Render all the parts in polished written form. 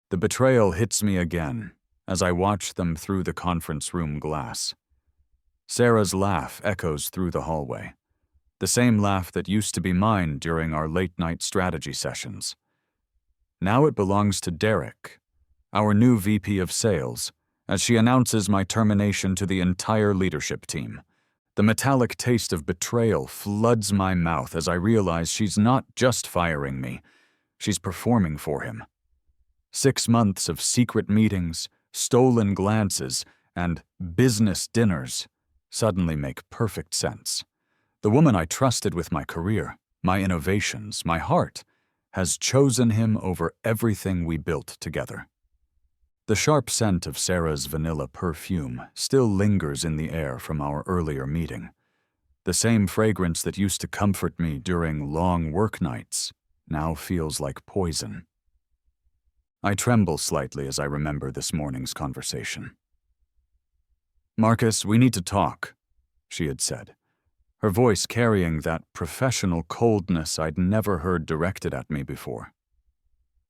The betrayal hits me again as I watch them through the conference room glass. Sarah's laugh echoes through the hallway, the same laugh that used to be mine during our late-night strategy sessions. Now it belongs to Derek, our new VP of Sales, as she announces my termination to the entire leadership team. The metallic taste of betrayal floods my mouth as I realize she's not just firing me, she's performing for him. 6 months of secret meetings, stolen glances, and business dinners suddenly make perfect sense. The woman I trusted with my career, my innovations, my heart, has chosen him over everything we built together. The sharp scent of Sarah's vanilla perfume still lingers in the air from our earlier meeting. The same fragrance that used to comfort me during long work nights now feels like poison. I tremble slightly as I remember this morning's conversation. "Marcus, we need to talk," she had said, her voice carrying that professional coldness I'd never heard directed at me before.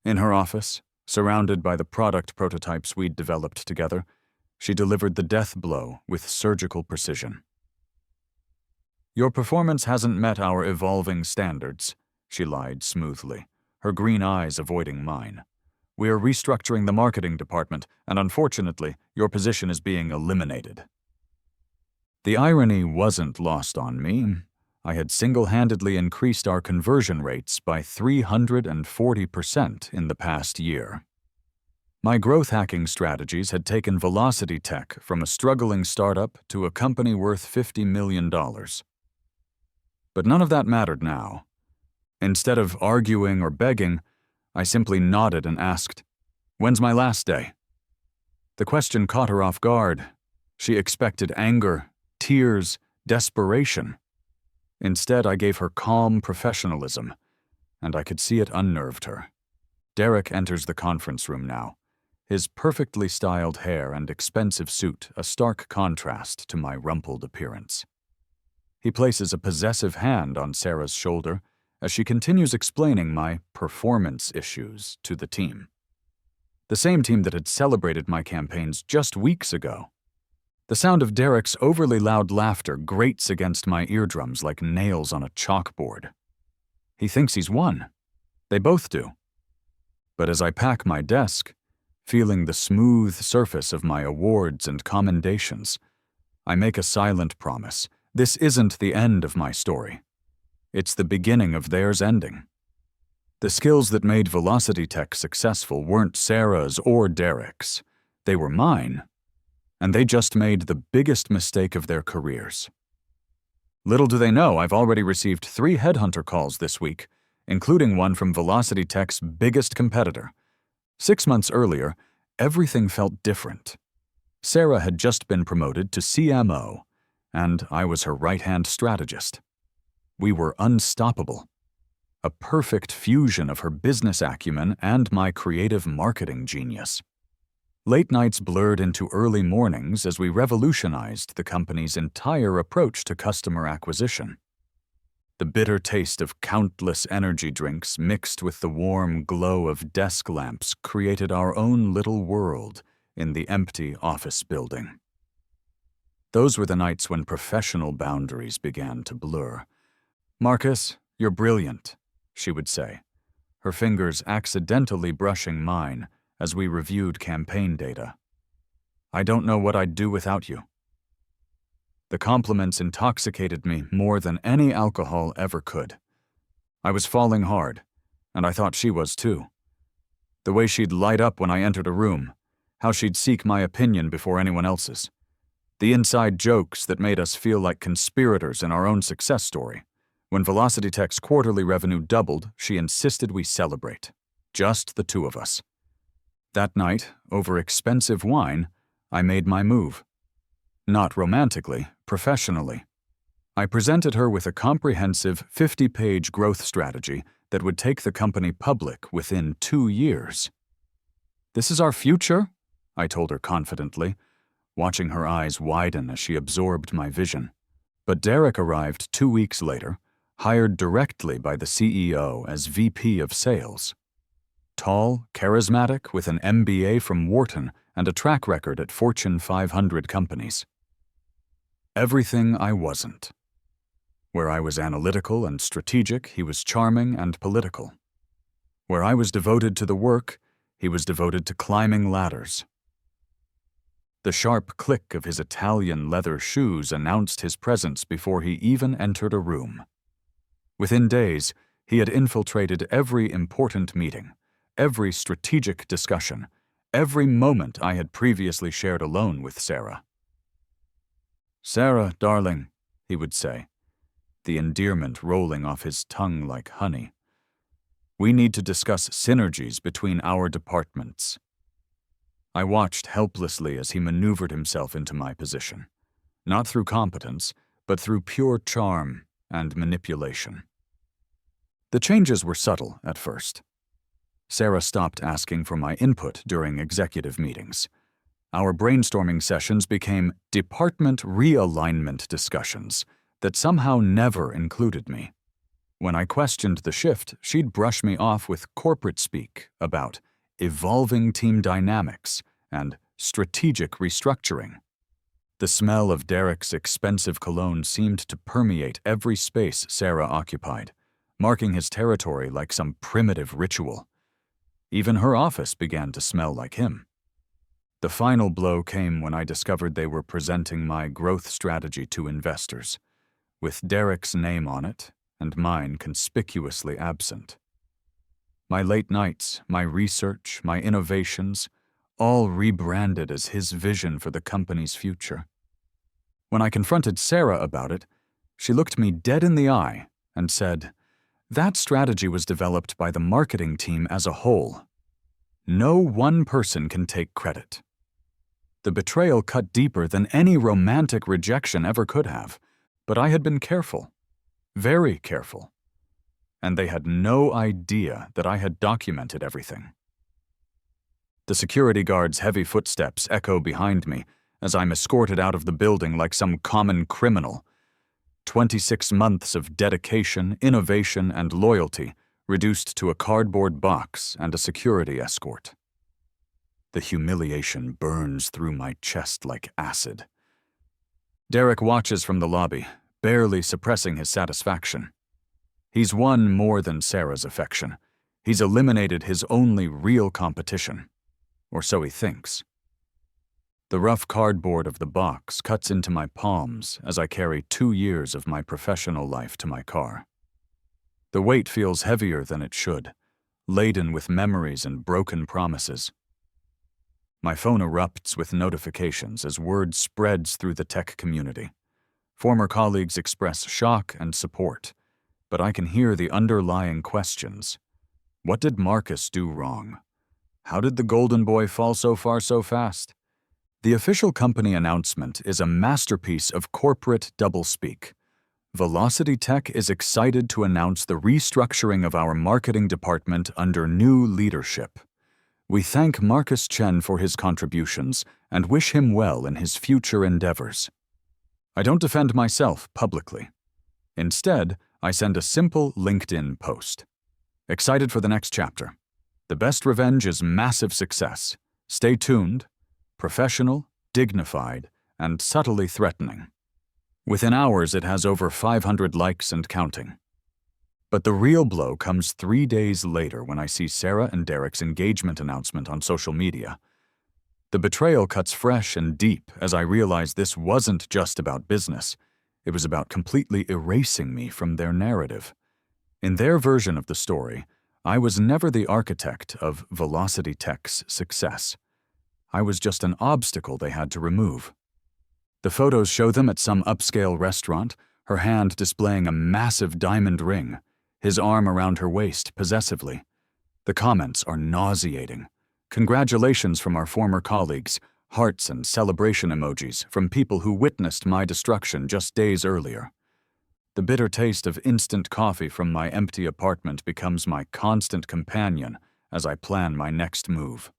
In her office, surrounded by the product prototypes we'd developed together, she delivered the death blow with surgical precision. "Your performance hasn't met our evolving standards," she lied smoothly, her green eyes avoiding mine. "We are restructuring the marketing department, and unfortunately, your position is being eliminated." The irony wasn't lost on me. I had single-handedly increased our conversion rates by 340% in the past year. My growth hacking strategies had taken Velocity Tech from a struggling startup to a company worth $50 million. But none of that mattered now. Instead of arguing or begging, I simply nodded and asked, "When's my last day?" The question caught her off guard. She expected anger, tears, desperation. Instead, I gave her calm professionalism, and I could see it unnerved her. Derek enters the conference room now, his perfectly styled hair and expensive suit a stark contrast to my rumpled appearance. He places a possessive hand on Sarah's shoulder as she continues explaining my performance issues to the team. The same team that had celebrated my campaigns just weeks ago. The sound of Derek's overly loud laughter grates against my eardrums like nails on a chalkboard. He thinks he's won. They both do. But as I pack my desk, feeling the smooth surface of my awards and commendations, I make a silent promise. This isn't the end of my story. It's the beginning of theirs ending. The skills that made Velocity Tech successful weren't Sarah's or Derek's. They were mine. And they just made the biggest mistake of their careers. Little do they know I've already received 3 headhunter calls this week, including one from Velocity Tech's biggest competitor. 6 months earlier, everything felt different. Sarah had just been promoted to CMO, and I was her right-hand strategist. We were unstoppable. A perfect fusion of her business acumen and my creative marketing genius. Late nights blurred into early mornings as we revolutionized the company's entire approach to customer acquisition. The bitter taste of countless energy drinks mixed with the warm glow of desk lamps created our own little world in the empty office building. Those were the nights when professional boundaries began to blur. "Marcus, you're brilliant," she would say, her fingers accidentally brushing mine as we reviewed campaign data. "I don't know what I'd do without you." The compliments intoxicated me more than any alcohol ever could. I was falling hard, and I thought she was too. The way she'd light up when I entered a room, how she'd seek my opinion before anyone else's. The inside jokes that made us feel like conspirators in our own success story. When Velocity Tech's quarterly revenue doubled, she insisted we celebrate. Just the two of us. That night, over expensive wine, I made my move. Not romantically, professionally. I presented her with a comprehensive 50-page growth strategy that would take the company public within 2 years. "This is our future," I told her confidently, watching her eyes widen as she absorbed my vision. But Derek arrived 2 weeks later, hired directly by the CEO as VP of Sales. Tall, charismatic, with an MBA from Wharton and a track record at Fortune 500 companies. Everything I wasn't. Where I was analytical and strategic, he was charming and political. Where I was devoted to the work, he was devoted to climbing ladders. The sharp click of his Italian leather shoes announced his presence before he even entered a room. Within days, he had infiltrated every important meeting, every strategic discussion, every moment I had previously shared alone with Sarah. "Sarah, darling," he would say, the endearment rolling off his tongue like honey. "We need to discuss synergies between our departments." I watched helplessly as he maneuvered himself into my position, not through competence, but through pure charm and manipulation. The changes were subtle at first. Sarah stopped asking for my input during executive meetings. Our brainstorming sessions became department realignment discussions that somehow never included me. When I questioned the shift, she'd brush me off with corporate speak about evolving team dynamics and strategic restructuring. The smell of Derek's expensive cologne seemed to permeate every space Sarah occupied, marking his territory like some primitive ritual. Even her office began to smell like him. The final blow came when I discovered they were presenting my growth strategy to investors, with Derek's name on it and mine conspicuously absent. My late nights, my research, my innovations, all rebranded as his vision for the company's future. When I confronted Sarah about it, she looked me dead in the eye and said, "That strategy was developed by the marketing team as a whole. No one person can take credit." The betrayal cut deeper than any romantic rejection ever could have, but I had been careful, very careful, and they had no idea that I had documented everything. The security guard's heavy footsteps echo behind me as I'm escorted out of the building like some common criminal. 26 months of dedication, innovation, and loyalty reduced to a cardboard box and a security escort. The humiliation burns through my chest like acid. Derek watches from the lobby, barely suppressing his satisfaction. He's won more than Sarah's affection. He's eliminated his only real competition, or so he thinks. The rough cardboard of the box cuts into my palms as I carry 2 years of my professional life to my car. The weight feels heavier than it should, laden with memories and broken promises. My phone erupts with notifications as word spreads through the tech community. Former colleagues express shock and support, but I can hear the underlying questions. What did Marcus do wrong? How did the golden boy fall so far so fast? The official company announcement is a masterpiece of corporate doublespeak. Velocity Tech is excited to announce the restructuring of our marketing department under new leadership. We thank Marcus Chen for his contributions and wish him well in his future endeavors. I don't defend myself publicly. Instead, I send a simple LinkedIn post. Excited for the next chapter. The best revenge is massive success. Stay tuned. Professional, dignified, and subtly threatening. Within hours, it has over 500 likes and counting. But the real blow comes 3 days later when I see Sarah and Derek's engagement announcement on social media. The betrayal cuts fresh and deep as I realize this wasn't just about business. It was about completely erasing me from their narrative. In their version of the story, I was never the architect of Velocity Tech's success. I was just an obstacle they had to remove. The photos show them at some upscale restaurant, her hand displaying a massive diamond ring, his arm around her waist possessively. The comments are nauseating. Congratulations from our former colleagues, hearts and celebration emojis from people who witnessed my destruction just days earlier. The bitter taste of instant coffee from my empty apartment becomes my constant companion as I plan my next move.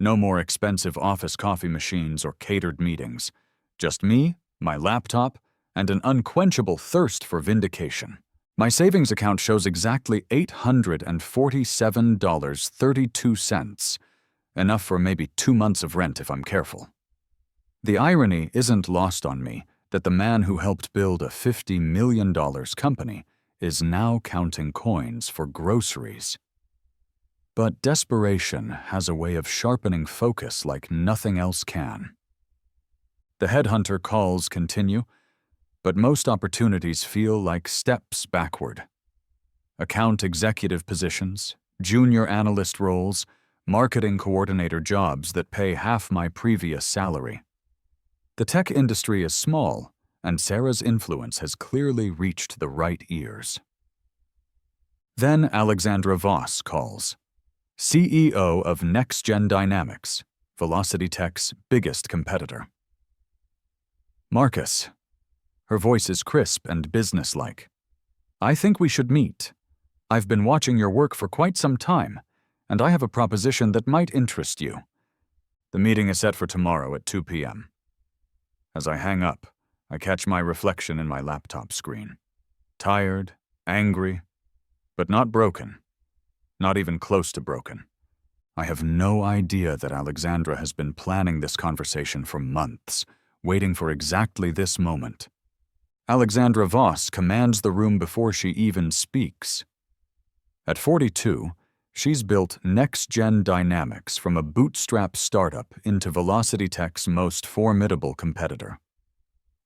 No more expensive office coffee machines or catered meetings. Just me, my laptop, and an unquenchable thirst for vindication. My savings account shows exactly $847.32, enough for maybe 2 months of rent if I'm careful. The irony isn't lost on me that the man who helped build a $50 million company is now counting coins for groceries. But desperation has a way of sharpening focus like nothing else can. The headhunter calls continue, but most opportunities feel like steps backward. Account executive positions, junior analyst roles, marketing coordinator jobs that pay half my previous salary. The tech industry is small, and Sarah's influence has clearly reached the right ears. Then Alexandra Voss calls, CEO of NextGen Dynamics, Velocity Tech's biggest competitor. Marcus. Her voice is crisp and businesslike. I think we should meet. I've been watching your work for quite some time, and I have a proposition that might interest you. The meeting is set for tomorrow at 2 p.m. As I hang up, I catch my reflection in my laptop screen. Tired, angry, but not broken. Not even close to broken. I have no idea that Alexandra has been planning this conversation for months, waiting for exactly this moment. Alexandra Voss commands the room before she even speaks. At 42, she's built NextGen Dynamics from a bootstrap startup into Velocity Tech's most formidable competitor.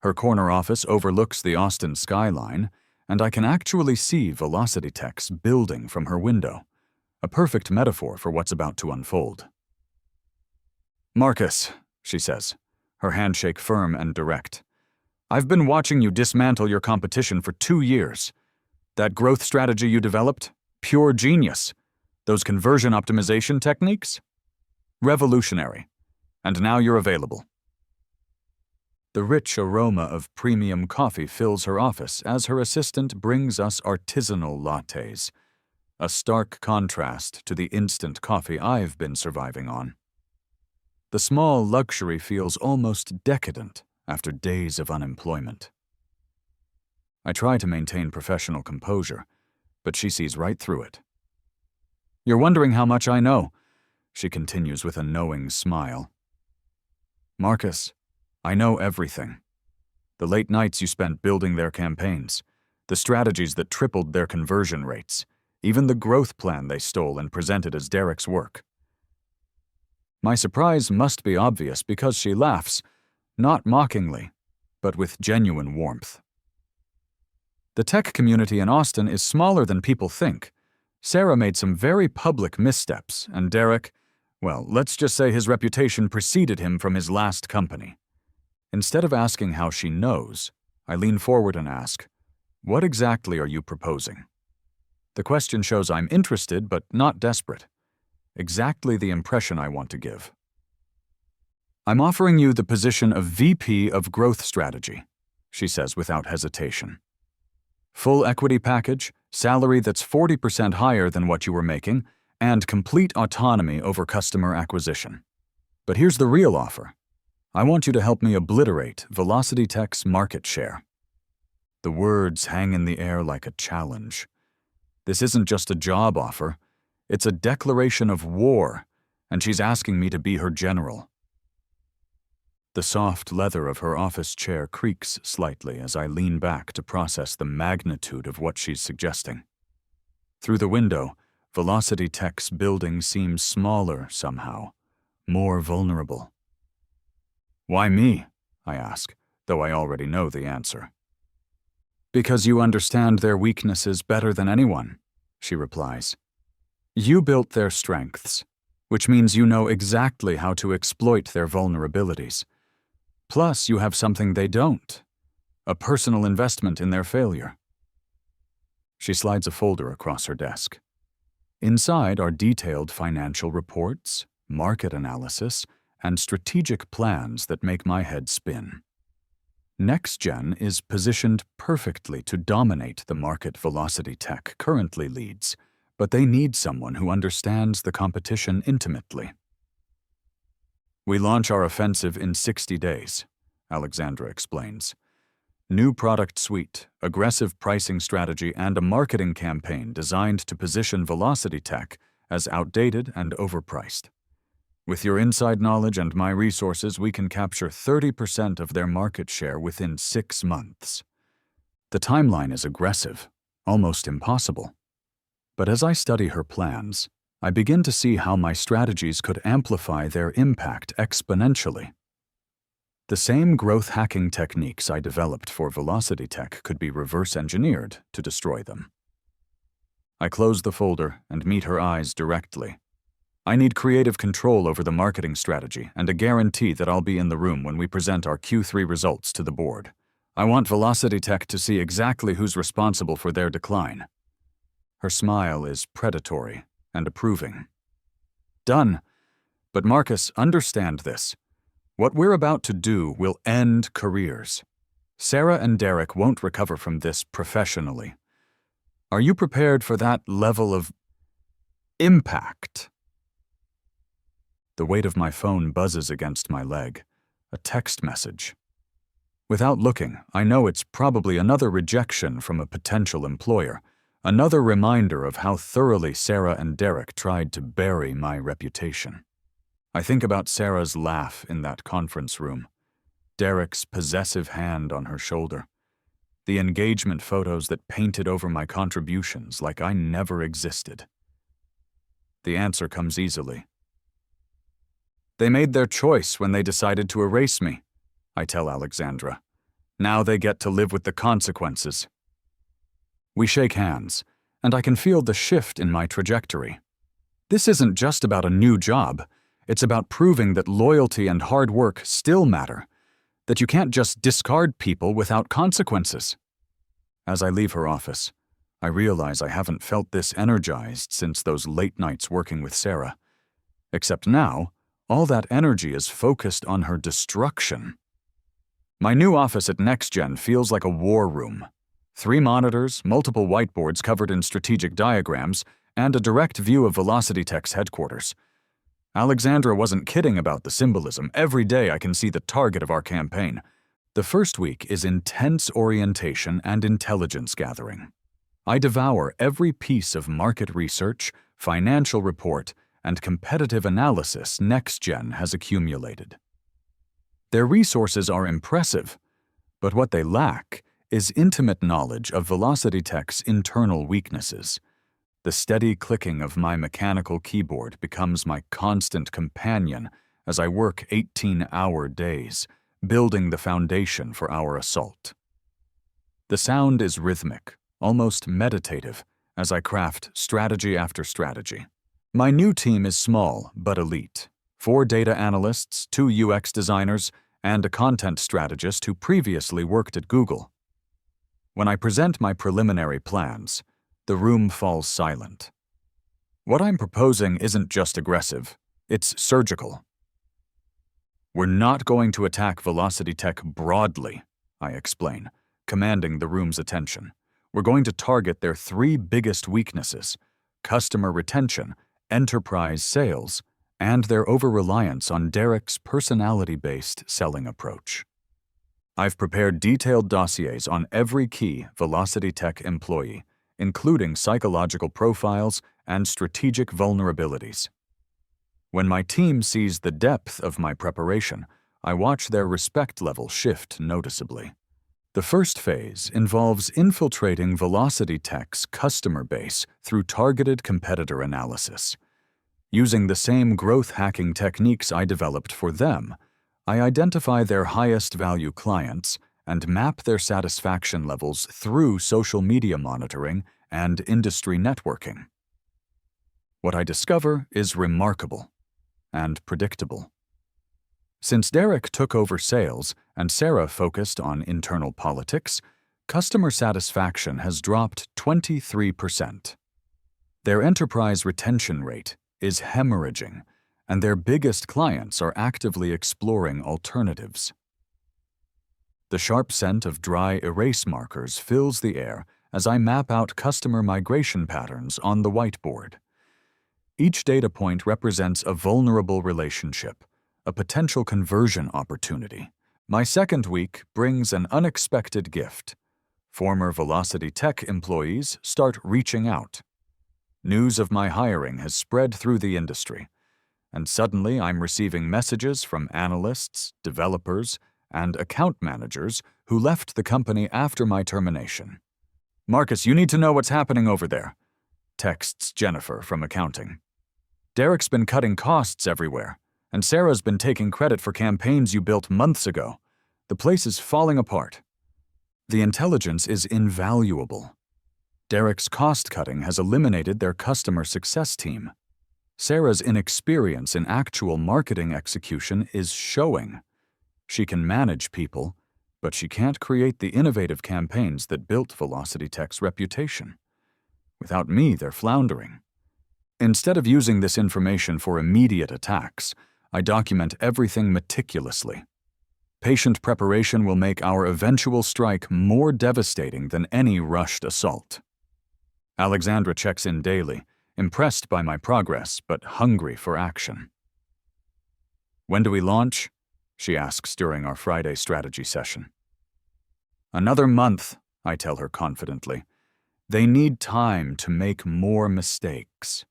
Her corner office overlooks the Austin skyline, and I can actually see Velocity Tech's building from her window, a perfect metaphor for what's about to unfold. Marcus, she says, her handshake firm and direct. I've been watching you dismantle your competition for 2 years. That growth strategy you developed? Pure genius. Those conversion optimization techniques? Revolutionary. And now you're available. The rich aroma of premium coffee fills her office as her assistant brings us artisanal lattes, a stark contrast to the instant coffee I've been surviving on. The small luxury feels almost decadent after days of unemployment. I try to maintain professional composure, but she sees right through it. You're wondering how much I know, she continues with a knowing smile. Marcus, I know everything. The late nights you spent building their campaigns, the strategies that tripled their conversion rates, even the growth plan they stole and presented as Derek's work. My surprise must be obvious because she laughs, not mockingly, but with genuine warmth. The tech community in Austin is smaller than people think. Sarah made some very public missteps, and Derek, well, let's just say his reputation preceded him from his last company. Instead of asking how she knows, I lean forward and ask, what exactly are you proposing? The question shows I'm interested but not desperate. Exactly the impression I want to give. I'm offering you the position of VP of Growth Strategy, she says without hesitation. Full equity package, salary that's 40% higher than what you were making, and complete autonomy over customer acquisition. But here's the real offer. I want you to help me obliterate Velocity Tech's market share. The words hang in the air like a challenge. This isn't just a job offer. It's a declaration of war, and she's asking me to be her general. The soft leather of her office chair creaks slightly as I lean back to process the magnitude of what she's suggesting. Through the window, Velocity Tech's building seems smaller somehow, more vulnerable. Why me? I ask, though I already know the answer. Because you understand their weaknesses better than anyone, she replies. You built their strengths, which means you know exactly how to exploit their vulnerabilities. Plus, you have something they don't, a personal investment in their failure. She slides a folder across her desk. Inside are detailed financial reports, market analysis, and strategic plans that make my head spin. NextGen is positioned perfectly to dominate the market Velocity Tech currently leads, but they need someone who understands the competition intimately. We launch our offensive in 60 days, Alexandra explains. New product suite, aggressive pricing strategy, and a marketing campaign designed to position Velocity Tech as outdated and overpriced. With your inside knowledge and my resources, we can capture 30% of their market share within 6 months. The timeline is aggressive, almost impossible. But as I study her plans, I begin to see how my strategies could amplify their impact exponentially. The same growth hacking techniques I developed for Velocity Tech could be reverse engineered to destroy them. I close the folder and meet her eyes directly. I need creative control over the marketing strategy and a guarantee that I'll be in the room when we present our Q3 results to the board. I want Velocity Tech to see exactly who's responsible for their decline. Her smile is predatory and approving. Done. But Marcus, understand this. What we're about to do will end careers. Sarah and Derek won't recover from this professionally. Are you prepared for that level of impact? The weight of my phone buzzes against my leg. A text message. Without looking, I know it's probably another rejection from a potential employer, another reminder of how thoroughly Sarah and Derek tried to bury my reputation. I think about Sarah's laugh in that conference room, Derek's possessive hand on her shoulder, the engagement photos that painted over my contributions like I never existed. The answer comes easily. They made their choice when they decided to erase me, I tell Alexandra. Now they get to live with the consequences. We shake hands, and I can feel the shift in my trajectory. This isn't just about a new job. It's about proving that loyalty and hard work still matter, that you can't just discard people without consequences. As I leave her office, I realize I haven't felt this energized since those late nights working with Sarah. Except now, all that energy is focused on her destruction. My new office at NextGen feels like a war room. 3 monitors, multiple whiteboards covered in strategic diagrams, and a direct view of Velocity Tech's headquarters. Alexandra wasn't kidding about the symbolism. Every day I can see the target of our campaign. The first week is intense orientation and intelligence gathering. I devour every piece of market research, financial report, and competitive analysis NextGen has accumulated. Their resources are impressive, but what they lack is intimate knowledge of Velocity Tech's internal weaknesses. The steady clicking of my mechanical keyboard becomes my constant companion as I work 18-hour days, building the foundation for our assault. The sound is rhythmic, almost meditative, as I craft strategy after strategy. My new team is small but elite. 4 data analysts, 2 UX designers, and a content strategist who previously worked at Google. When I present my preliminary plans, the room falls silent. What I'm proposing isn't just aggressive, it's surgical. We're not going to attack Velocity Tech broadly, I explain, commanding the room's attention. We're going to target their 3 biggest weaknesses: customer retention, enterprise sales, and their over-reliance on Derek's personality-based selling approach. I've prepared detailed dossiers on every key Velocity Tech employee, including psychological profiles and strategic vulnerabilities. When my team sees the depth of my preparation, I watch their respect level shift noticeably. The first phase involves infiltrating Velocity Tech's customer base through targeted competitor analysis. Using the same growth hacking techniques I developed for them, I identify their highest value clients and map their satisfaction levels through social media monitoring and industry networking. What I discover is remarkable and predictable. Since Derek took over sales and Sarah focused on internal politics, customer satisfaction has dropped 23%. Their enterprise retention rate is hemorrhaging, and their biggest clients are actively exploring alternatives. The sharp scent of dry erase markers fills the air as I map out customer migration patterns on the whiteboard. Each data point represents a vulnerable relationship, a potential conversion opportunity, My second week brings an unexpected gift. Former Velocity Tech employees start reaching out. News of my hiring has spread through the industry, and suddenly I'm receiving messages from analysts, developers, and account managers who left the company after my termination. "Marcus, you need to know what's happening over there," texts Jennifer from accounting. "Derek's been cutting costs everywhere, and Sarah's been taking credit for campaigns you built months ago. The place is falling apart." The intelligence is invaluable. Derek's cost-cutting has eliminated their customer success team. Sarah's inexperience in actual marketing execution is showing. She can manage people, but she can't create the innovative campaigns that built Velocity Tech's reputation. Without me, they're floundering. Instead of using this information for immediate attacks, I document everything meticulously. Patient preparation will make our eventual strike more devastating than any rushed assault. Alexandra checks in daily, impressed by my progress but hungry for action. "When do we launch?" she asks during our Friday strategy session. "Another month," I tell her confidently. "They need time to make more mistakes.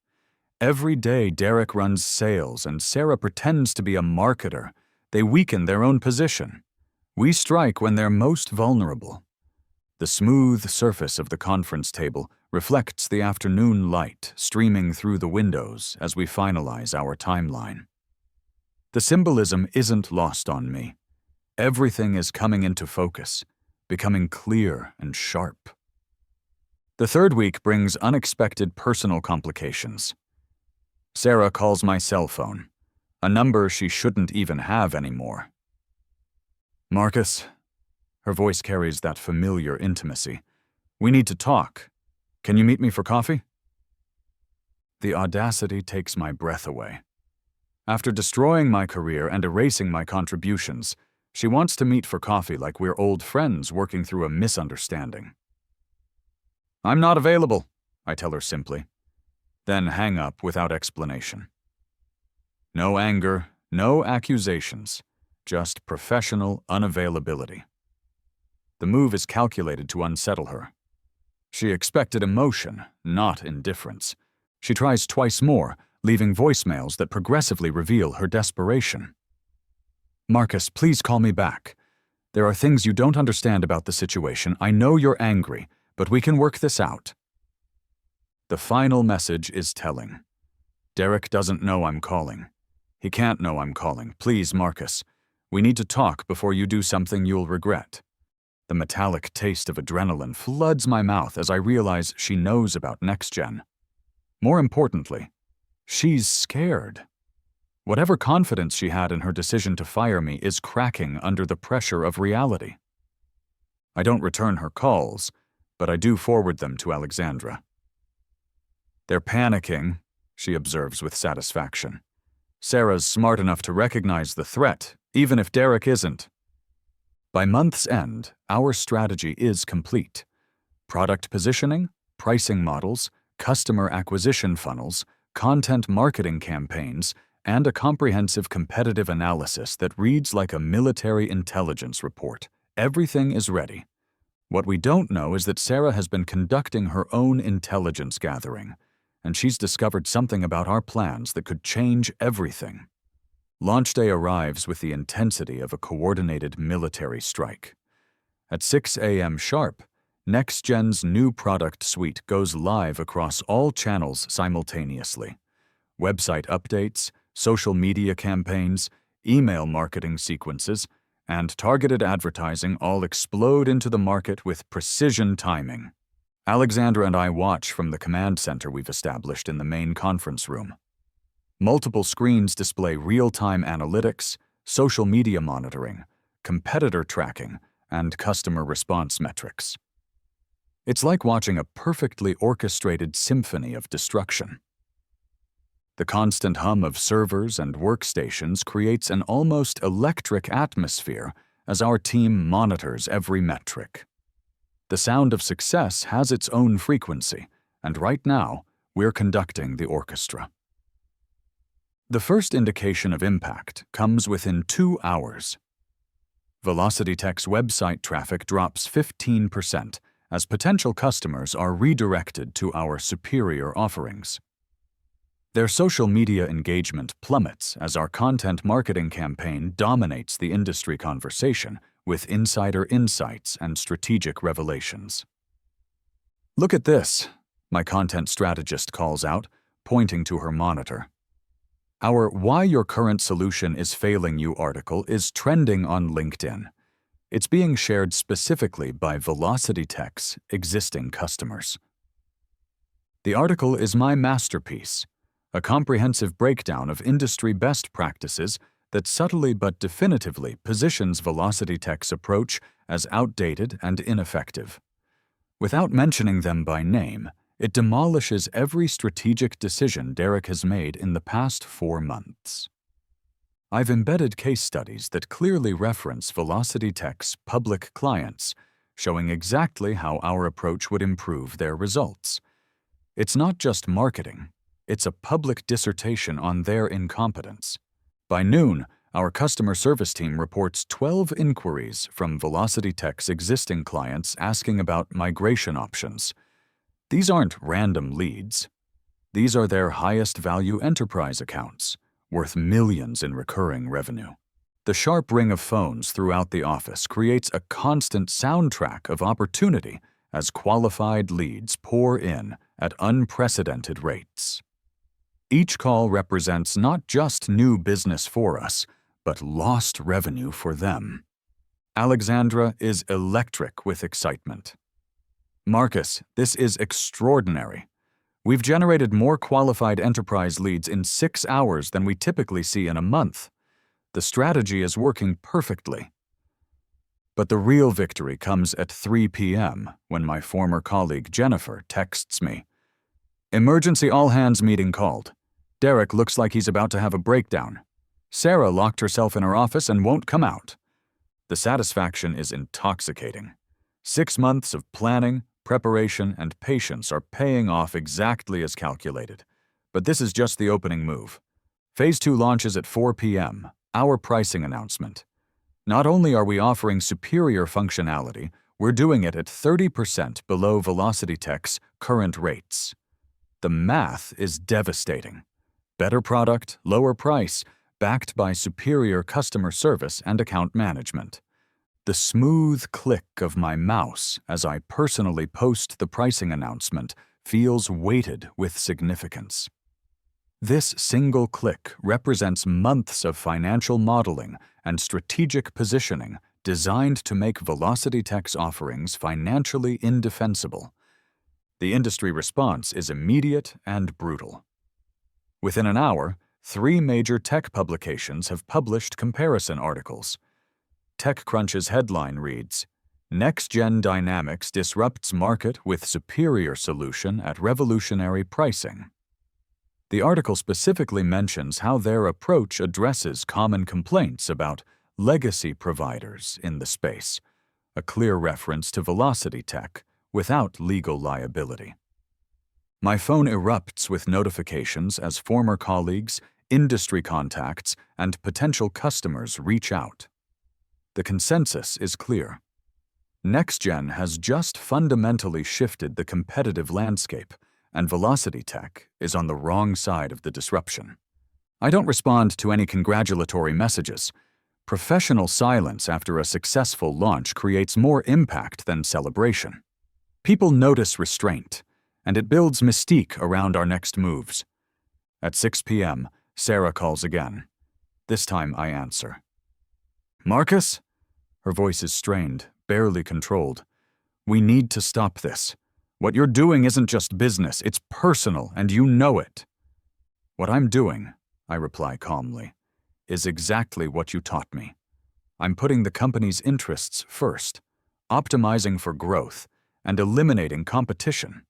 Every day Derek runs sales and Sarah pretends to be a marketer. They weaken their own position. We strike when they're most vulnerable." The smooth surface of the conference table reflects the afternoon light streaming through the windows as we finalize our timeline. The symbolism isn't lost on me. Everything is coming into focus, becoming clear and sharp. The third week brings unexpected personal complications. Sarah calls my cell phone, a number she shouldn't even have anymore. "Marcus," her voice carries that familiar intimacy. "We need to talk. Can you meet me for coffee?" The audacity takes my breath away. After destroying my career and erasing my contributions, she wants to meet for coffee like we're old friends working through a misunderstanding. "I'm not available," I tell her simply, then hang up without explanation. No anger, no accusations, just professional unavailability. The move is calculated to unsettle her. She expected emotion, not indifference. She tries twice more, leaving voicemails that progressively reveal her desperation. "Marcus, please call me back. There are things you don't understand about the situation. I know you're angry, but we can work this out." The final message is telling. Derek doesn't know I'm calling. He can't know I'm calling. "Please, Marcus, we need to talk before you do something you'll regret." The metallic taste of adrenaline floods my mouth as I realize she knows about NextGen. More importantly, she's scared. Whatever confidence she had in her decision to fire me is cracking under the pressure of reality. I don't return her calls, but I do forward them to Alexandra. "They're panicking," she observes with satisfaction. "Sarah's smart enough to recognize the threat, even if Derek isn't." By month's end, our strategy is complete. Product positioning, pricing models, customer acquisition funnels, content marketing campaigns, and a comprehensive competitive analysis that reads like a military intelligence report. Everything is ready. What we don't know is that Sarah has been conducting her own intelligence gathering, and she's discovered something about our plans that could change everything. Launch day arrives with the intensity of a coordinated military strike. At 6 a.m. sharp, NextGen's new product suite goes live across all channels simultaneously. Website updates, social media campaigns, email marketing sequences, and targeted advertising all explode into the market with precision timing. Alexandra and I watch from the command center we've established in the main conference room. Multiple screens display real-time analytics, social media monitoring, competitor tracking, and customer response metrics. It's like watching a perfectly orchestrated symphony of destruction. The constant hum of servers and workstations creates an almost electric atmosphere as our team monitors every metric. The sound of success has its own frequency, and right now, we're conducting the orchestra. The first indication of impact comes within 2 hours. VelocityTech's website traffic drops 15% as potential customers are redirected to our superior offerings. Their social media engagement plummets as our content marketing campaign dominates the industry conversation with insider insights and strategic revelations. "Look at this," my content strategist calls out, pointing to her monitor. Our Why Your Current Solution is Failing You article is trending on LinkedIn. It's being shared specifically by VelocityTech's existing customers. The article is my masterpiece, a comprehensive breakdown of industry best practices that subtly but definitively positions VelocityTech's approach as outdated and ineffective. Without mentioning them by name, it demolishes every strategic decision Derek has made in the past 4 months. I've embedded case studies that clearly reference VelocityTech's public clients, showing exactly how our approach would improve their results. It's not just marketing, it's a public dissertation on their incompetence. By noon, our customer service team reports 12 inquiries from VelocityTech's existing clients asking about migration options. These aren't random leads. These are their highest value enterprise accounts, worth millions in recurring revenue. The sharp ring of phones throughout the office creates a constant soundtrack of opportunity as qualified leads pour in at unprecedented rates. Each call represents not just new business for us, but lost revenue for them. Alexandra is electric with excitement. "Marcus, this is extraordinary. We've generated more qualified enterprise leads in 6 hours than we typically see in a month. The strategy is working perfectly." But the real victory comes at 3 p.m. when my former colleague Jennifer texts me. "Emergency all-hands meeting called. Derek looks like he's about to have a breakdown. Sarah locked herself in her office and won't come out." The satisfaction is intoxicating. 6 months of planning, preparation, and patience are paying off exactly as calculated. But this is just the opening move. Phase 2 launches at 4 p.m., our pricing announcement. Not only are we offering superior functionality, we're doing it at 30% below VelocityTech's current rates. The math is devastating. Better product, lower price, backed by superior customer service and account management. The smooth click of my mouse as I personally post the pricing announcement feels weighted with significance. This single click represents months of financial modeling and strategic positioning designed to make VelocityTech's offerings financially indefensible. The industry response is immediate and brutal. Within an hour, 3 major tech publications have published comparison articles. TechCrunch's headline reads, "NextGen Dynamics disrupts market with superior solution at revolutionary pricing." The article specifically mentions how their approach addresses common complaints about legacy providers in the space, a clear reference to VelocityTech without legal liability. My phone erupts with notifications as former colleagues, industry contacts, and potential customers reach out. The consensus is clear. NextGen has just fundamentally shifted the competitive landscape, and VelocityTech is on the wrong side of the disruption. I don't respond to any congratulatory messages. Professional silence after a successful launch creates more impact than celebration. People notice restraint, and it builds mystique around our next moves. At 6 p.m., Sarah calls again. This time I answer. "Marcus?" Her voice is strained, barely controlled. "We need to stop this. What you're doing isn't just business, it's personal, and you know it." "What I'm doing," I reply calmly, "is exactly what you taught me. I'm putting the company's interests first, optimizing for growth, and eliminating competition.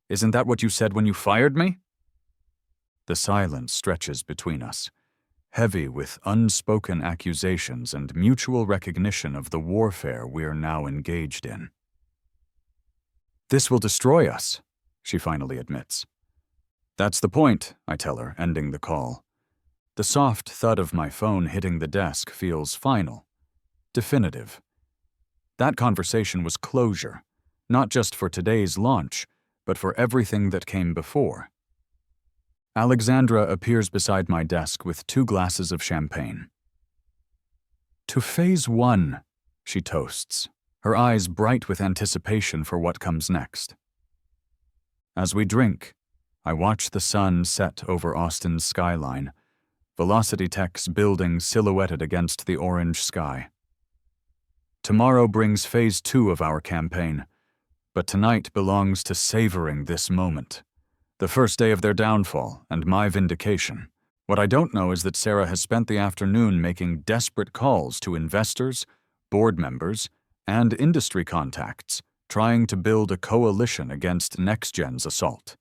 Isn't that what you said when you fired me?" The silence stretches between us, heavy with unspoken accusations and mutual recognition of the warfare we're now engaged in. "This will destroy us," she finally admits. "That's the point," I tell her, ending the call. The soft thud of my phone hitting the desk feels final. definitive. That conversation was closure, not just for today's launch, but for everything that came before. Alexandra appears beside my desk with 2 glasses of champagne. "To phase 1, she toasts, her eyes bright with anticipation for what comes next. As we drink, I watch the sun set over Austin's skyline, Velocity Tech's building silhouetted against the orange sky. Tomorrow brings phase 2 of our campaign, but tonight belongs to savoring this moment. The first day of their downfall and my vindication. What I don't know is that Sarah has spent the afternoon making desperate calls to investors, board members, and industry contacts, trying to build a coalition against NextGen's assault.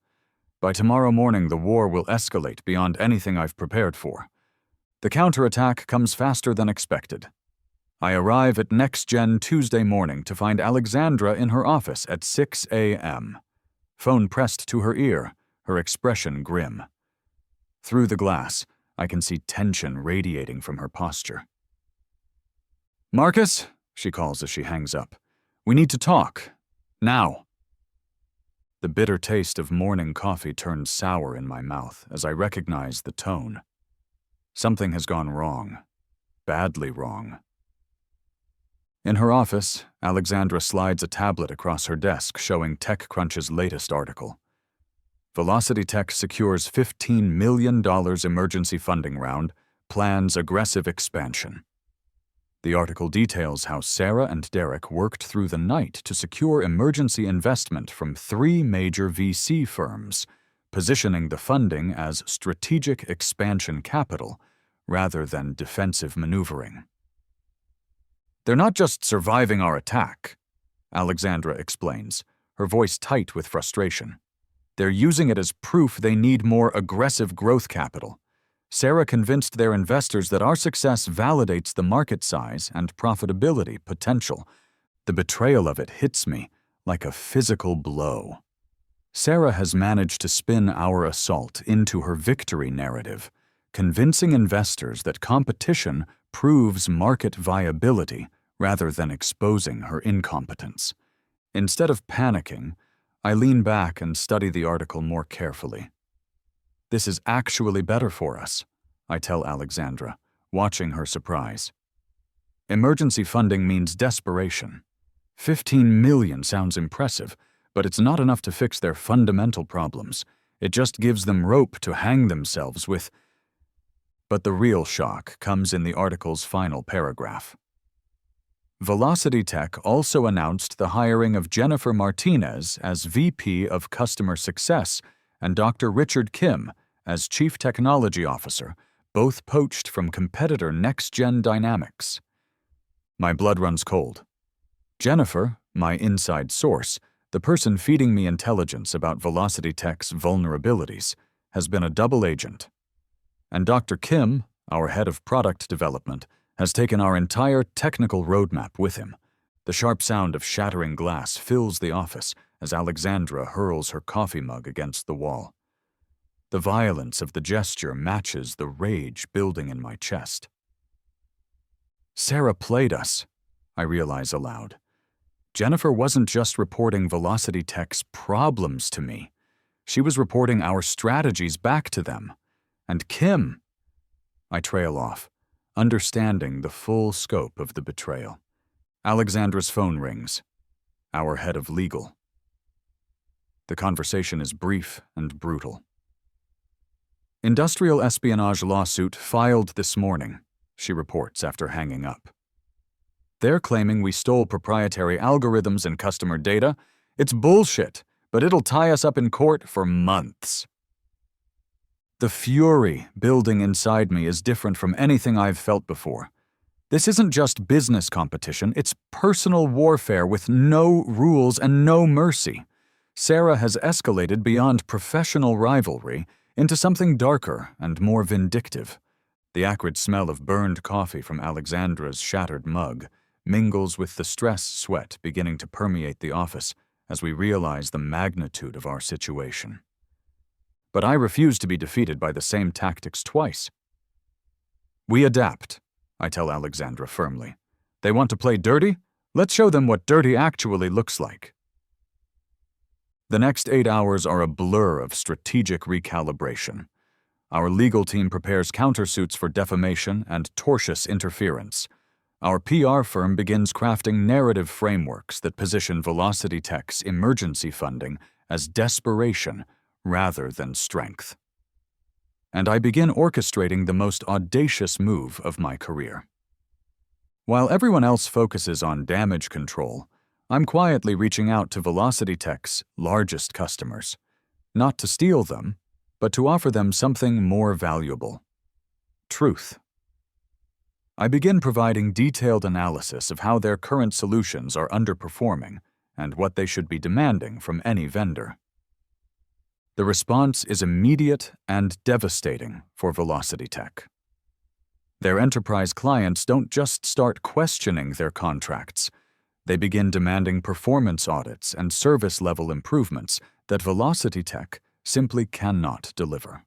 By tomorrow morning, the war will escalate beyond anything I've prepared for. The counterattack comes faster than expected. I arrive at NextGen Tuesday morning to find Alexandra in her office at 6 a.m. Phone pressed to her ear, her expression grim. Through the glass, I can see tension radiating from her posture. "Marcus," she calls as she hangs up, "we need to talk. Now." The bitter taste of morning coffee turns sour in my mouth as I recognize the tone. Something has gone wrong. Badly wrong. In her office, Alexandra slides a tablet across her desk showing TechCrunch's latest article. Velocity Tech secures $15 million emergency funding round, plans aggressive expansion. The article details how Sarah and Derek worked through the night to secure emergency investment from 3 major VC firms, positioning the funding as strategic expansion capital rather than defensive maneuvering. "They're not just surviving our attack," Alexandra explains, her voice tight with frustration. "They're using it as proof they need more aggressive growth capital. Sarah convinced their investors that our success validates the market size and profitability potential. The betrayal of it hits me like a physical blow. Sarah has managed to spin our assault into her victory narrative, convincing investors that competition proves market viability rather than exposing her incompetence. Instead of panicking, I lean back and study the article more carefully. This is actually better for us, I tell Alexandra, watching her surprise. Emergency funding means desperation. 15 million sounds impressive, but it's not enough to fix their fundamental problems. It just gives them rope to hang themselves with. But the real shock comes in the article's final paragraph. Velocity Tech also announced the hiring of Jennifer Martinez as VP of Customer Success and Dr. Richard Kim as Chief Technology Officer, both poached from competitor NextGen Dynamics. My blood runs cold. Jennifer, my inside source, the person feeding me intelligence about Velocity Tech's vulnerabilities, has been a double agent. And Dr. Kim, our head of product development, has taken our entire technical roadmap with him. The sharp sound of shattering glass fills the office as Alexandra hurls her coffee mug against the wall. The violence of the gesture matches the rage building in my chest. Sarah played us, I realize aloud. Jennifer wasn't just reporting Velocity Tech's problems to me. She was reporting our strategies back to them. And Kim. I trail off, understanding the full scope of the betrayal. Alexandra's phone rings. Our head of legal. The conversation is brief and brutal. Industrial espionage lawsuit filed this morning, she reports after hanging up. They're claiming we stole proprietary algorithms and customer data. It's bullshit, but it'll tie us up in court for months. The fury building inside me is different from anything I've felt before. This isn't just business competition, it's personal warfare with no rules and no mercy. Sarah has escalated beyond professional rivalry into something darker and more vindictive. The acrid smell of burned coffee from Alexandra's shattered mug mingles with the stress sweat beginning to permeate the office as we realize the magnitude of our situation. But I refuse to be defeated by the same tactics twice. We adapt, I tell Alexandra firmly. They want to play dirty? Let's show them what dirty actually looks like. The next 8 hours are a blur of strategic recalibration. Our legal team prepares countersuits for defamation and tortious interference. Our PR firm begins crafting narrative frameworks that position Velocity Tech's emergency funding as desperation rather than strength. And I begin orchestrating the most audacious move of my career. While everyone else focuses on damage control, I'm quietly reaching out to Velocity Tech's largest customers, not to steal them, but to offer them something more valuable: truth. I begin providing detailed analysis of how their current solutions are underperforming and what they should be demanding from any vendor. The response is immediate and devastating for Velocity Tech. Their enterprise clients don't just start questioning their contracts. They begin demanding performance audits and service-level improvements that Velocity Tech simply cannot deliver.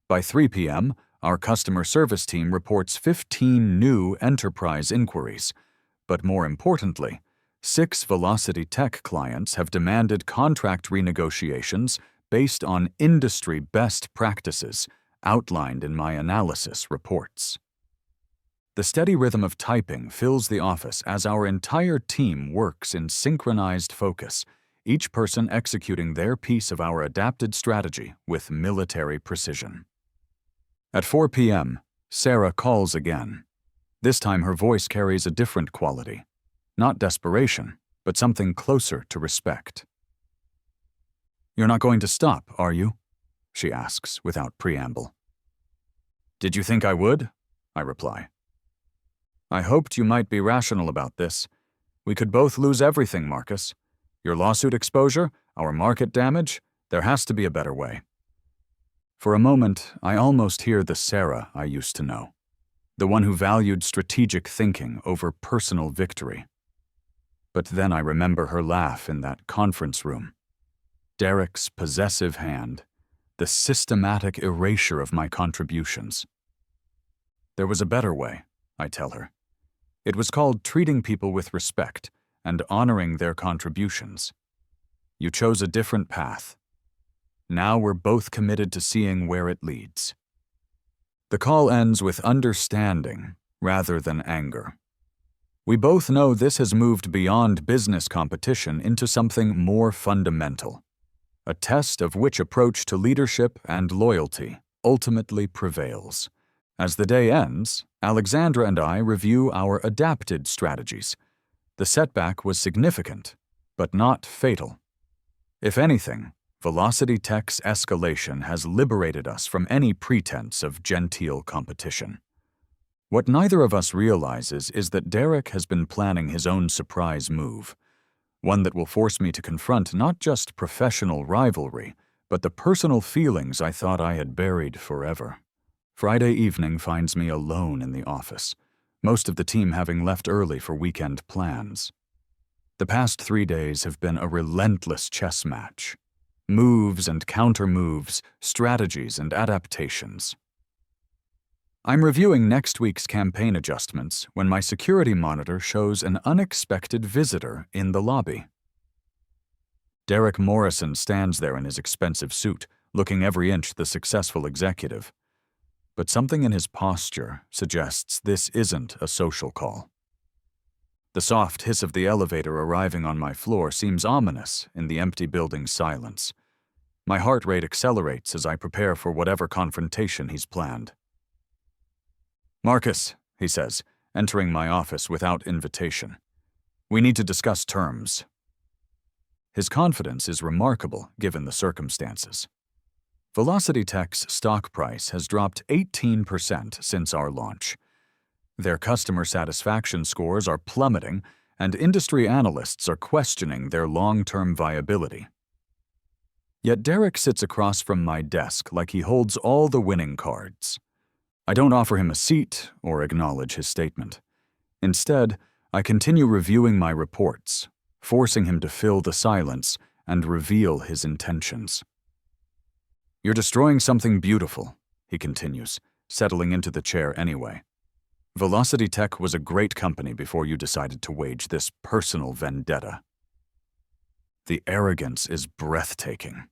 By 3 p.m., our customer service team reports 15 new enterprise inquiries, but more importantly, 6 Velocity Tech clients have demanded contract renegotiations based on industry best practices outlined in my analysis reports. The steady rhythm of typing fills the office as our entire team works in synchronized focus, each person executing their piece of our adapted strategy with military precision. At 4 p.m., Sarah calls again. This time her voice carries a different quality. Not desperation, but something closer to respect. "You're not going to stop, are you?" she asks without preamble. "Did you think I would?" I reply. "I hoped you might be rational about this. We could both lose everything, Marcus. Your lawsuit exposure, our market damage, there has to be a better way." For a moment, I almost hear the Sarah I used to know, the one who valued strategic thinking over personal victory. But then I remember her laugh in that conference room, Derek's possessive hand, the systematic erasure of my contributions. "There was a better way," I tell her. "It was called treating people with respect and honoring their contributions. You chose a different path. Now we're both committed to seeing where it leads." The call ends with understanding rather than anger. We both know this has moved beyond business competition into something more fundamental, a test of which approach to leadership and loyalty ultimately prevails. As the day ends, Alexandra and I review our adapted strategies. The setback was significant, but not fatal. If anything, Velocity Tech's escalation has liberated us from any pretense of genteel competition. What neither of us realizes is that Derek has been planning his own surprise move, one that will force me to confront not just professional rivalry, but the personal feelings I thought I had buried forever. Friday evening finds me alone in the office, most of the team having left early for weekend plans. The past 3 days have been a relentless chess match. Moves and counter-moves, strategies and adaptations. I'm reviewing next week's campaign adjustments when my security monitor shows an unexpected visitor in the lobby. Derek Morrison stands there in his expensive suit, looking every inch the successful executive. But something in his posture suggests this isn't a social call. The soft hiss of the elevator arriving on my floor seems ominous in the empty building's silence. My heart rate accelerates as I prepare for whatever confrontation he's planned. "Marcus," he says, entering my office without invitation. "We need to discuss terms." His confidence is remarkable given the circumstances. Velocity Tech's stock price has dropped 18% since our launch. Their customer satisfaction scores are plummeting, and industry analysts are questioning their long-term viability. Yet Derek sits across from my desk like he holds all the winning cards. I don't offer him a seat or acknowledge his statement. Instead, I continue reviewing my reports, forcing him to fill the silence and reveal his intentions. "You're destroying something beautiful," he continues, settling into the chair anyway. Velocity Tech was a great company before you decided to wage this personal vendetta. The arrogance is breathtaking.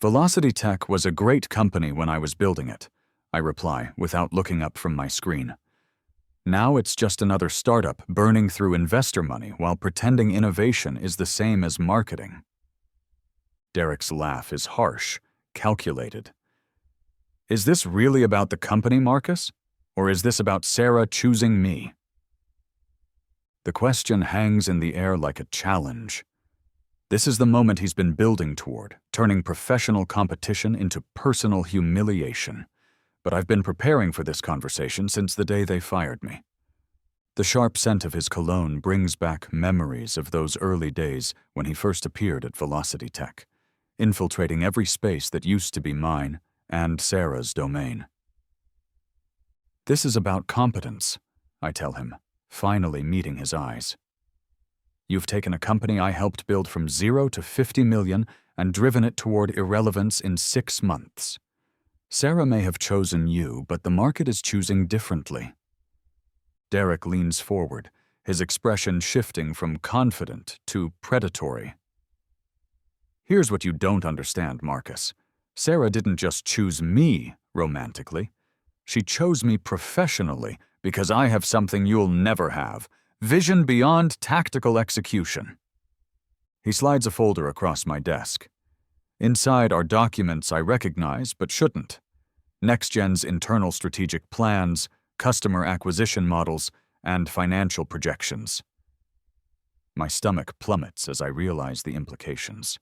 Velocity Tech was a great company when I was building it, I reply without looking up from my screen. Now it's just another startup burning through investor money while pretending innovation is the same as marketing. Derek's laugh is harsh, calculated. Is this really about the company, Marcus? Or is this about Sarah choosing me? The question hangs in the air like a challenge. This is the moment he's been building toward, turning professional competition into personal humiliation. But I've been preparing for this conversation since the day they fired me. The sharp scent of his cologne brings back memories of those early days when he first appeared at Velocity Tech, infiltrating every space that used to be mine and Sarah's domain. This is about competence, I tell him, finally meeting his eyes. You've taken a company I helped build from 0 to 50 million and driven it toward irrelevance in 6 months. Sarah may have chosen you, but the market is choosing differently. Derek leans forward, his expression shifting from confident to predatory. Here's what you don't understand, Marcus. Sarah didn't just choose me romantically. She chose me professionally because I have something you'll never have. Vision beyond tactical execution. He slides a folder across my desk. Inside are documents I recognize but shouldn't. NextGen's internal strategic plans, customer acquisition models, and financial projections. My stomach plummets as I realize the implications.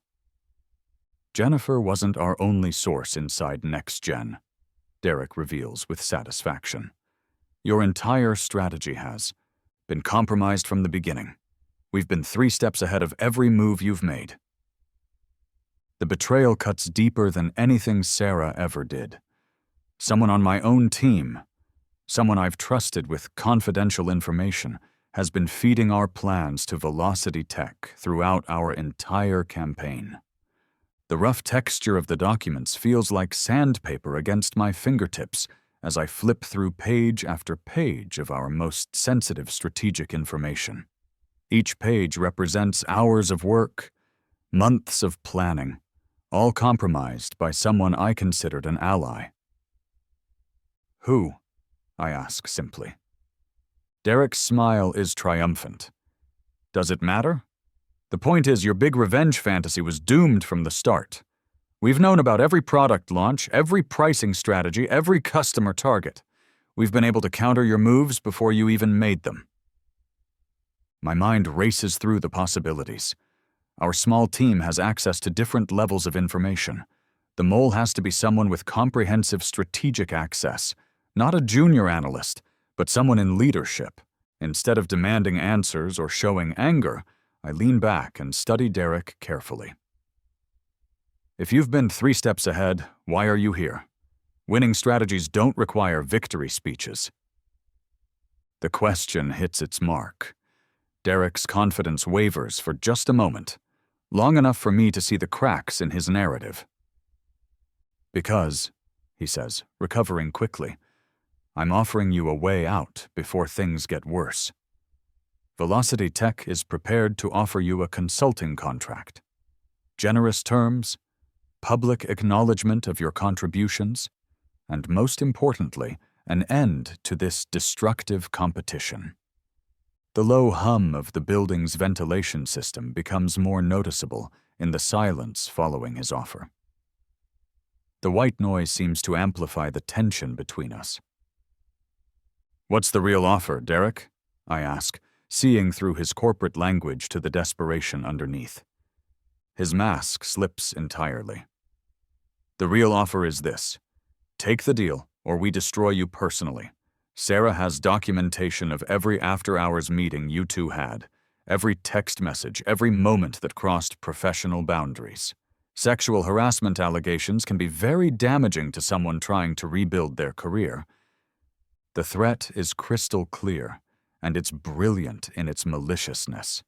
Jennifer wasn't our only source inside NextGen, Derek reveals with satisfaction. Your entire strategy has been compromised from the beginning. We've been 3 steps ahead of every move you've made. The betrayal cuts deeper than anything Sarah ever did. Someone on my own team, someone I've trusted with confidential information, has been feeding our plans to Velocity Tech throughout our entire campaign. The rough texture of the documents feels like sandpaper against my fingertips as I flip through page after page of our most sensitive strategic information. Each page represents hours of work, months of planning, all compromised by someone I considered an ally. Who? I ask simply. Derek's smile is triumphant. Does it matter? The point is, your big revenge fantasy was doomed from the start. We've known about every product launch, every pricing strategy, every customer target. We've been able to counter your moves before you even made them. My mind races through the possibilities. Our small team has access to different levels of information. The mole has to be someone with comprehensive strategic access, not a junior analyst, but someone in leadership. Instead of demanding answers or showing anger, I lean back and study Derek carefully. If you've been 3 steps ahead, why are you here? Winning strategies don't require victory speeches. The question hits its mark. Derek's confidence wavers for just a moment, long enough for me to see the cracks in his narrative. Because, he says, recovering quickly, I'm offering you a way out before things get worse. Velocity Tech is prepared to offer you a consulting contract. Generous terms, public acknowledgement of your contributions, and most importantly, an end to this destructive competition. The low hum of the building's ventilation system becomes more noticeable in the silence following his offer. The white noise seems to amplify the tension between us. What's the real offer, Derek? I ask, seeing through his corporate language to the desperation underneath. His mask slips entirely. The real offer is this. Take the deal, or we destroy you personally. Sarah has documentation of every after-hours meeting you two had, every text message, every moment that crossed professional boundaries. Sexual harassment allegations can be very damaging to someone trying to rebuild their career. The threat is crystal clear, and it's brilliant in its maliciousness.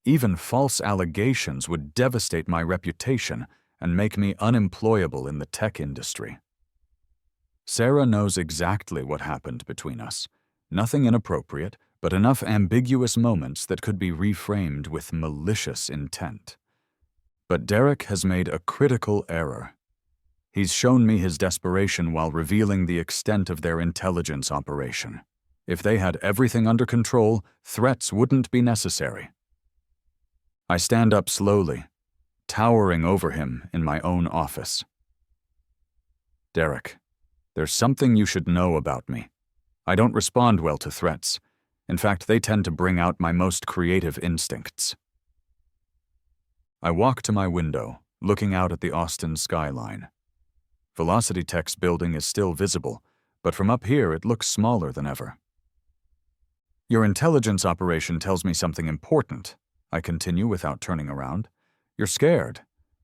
Even false allegations would devastate my reputation and make me unemployable in the tech industry. Sarah knows exactly what happened between us, Nothing inappropriate, but enough ambiguous moments that could be reframed with malicious intent. But Derek has made a critical error. He's shown me his desperation while revealing the extent of their intelligence operation. If they had everything under control, threats wouldn't be necessary. I stand up slowly, towering over him in my own office. Derek, there's something you should know about me. I don't respond well to threats. In fact, they tend to bring out my most creative instincts. I walk to my window, looking out at the Austin skyline. Velocity Tech's building is still visible, but from up here it looks smaller than ever. Your intelligence operation tells me something important, I continue without turning around. You're scared,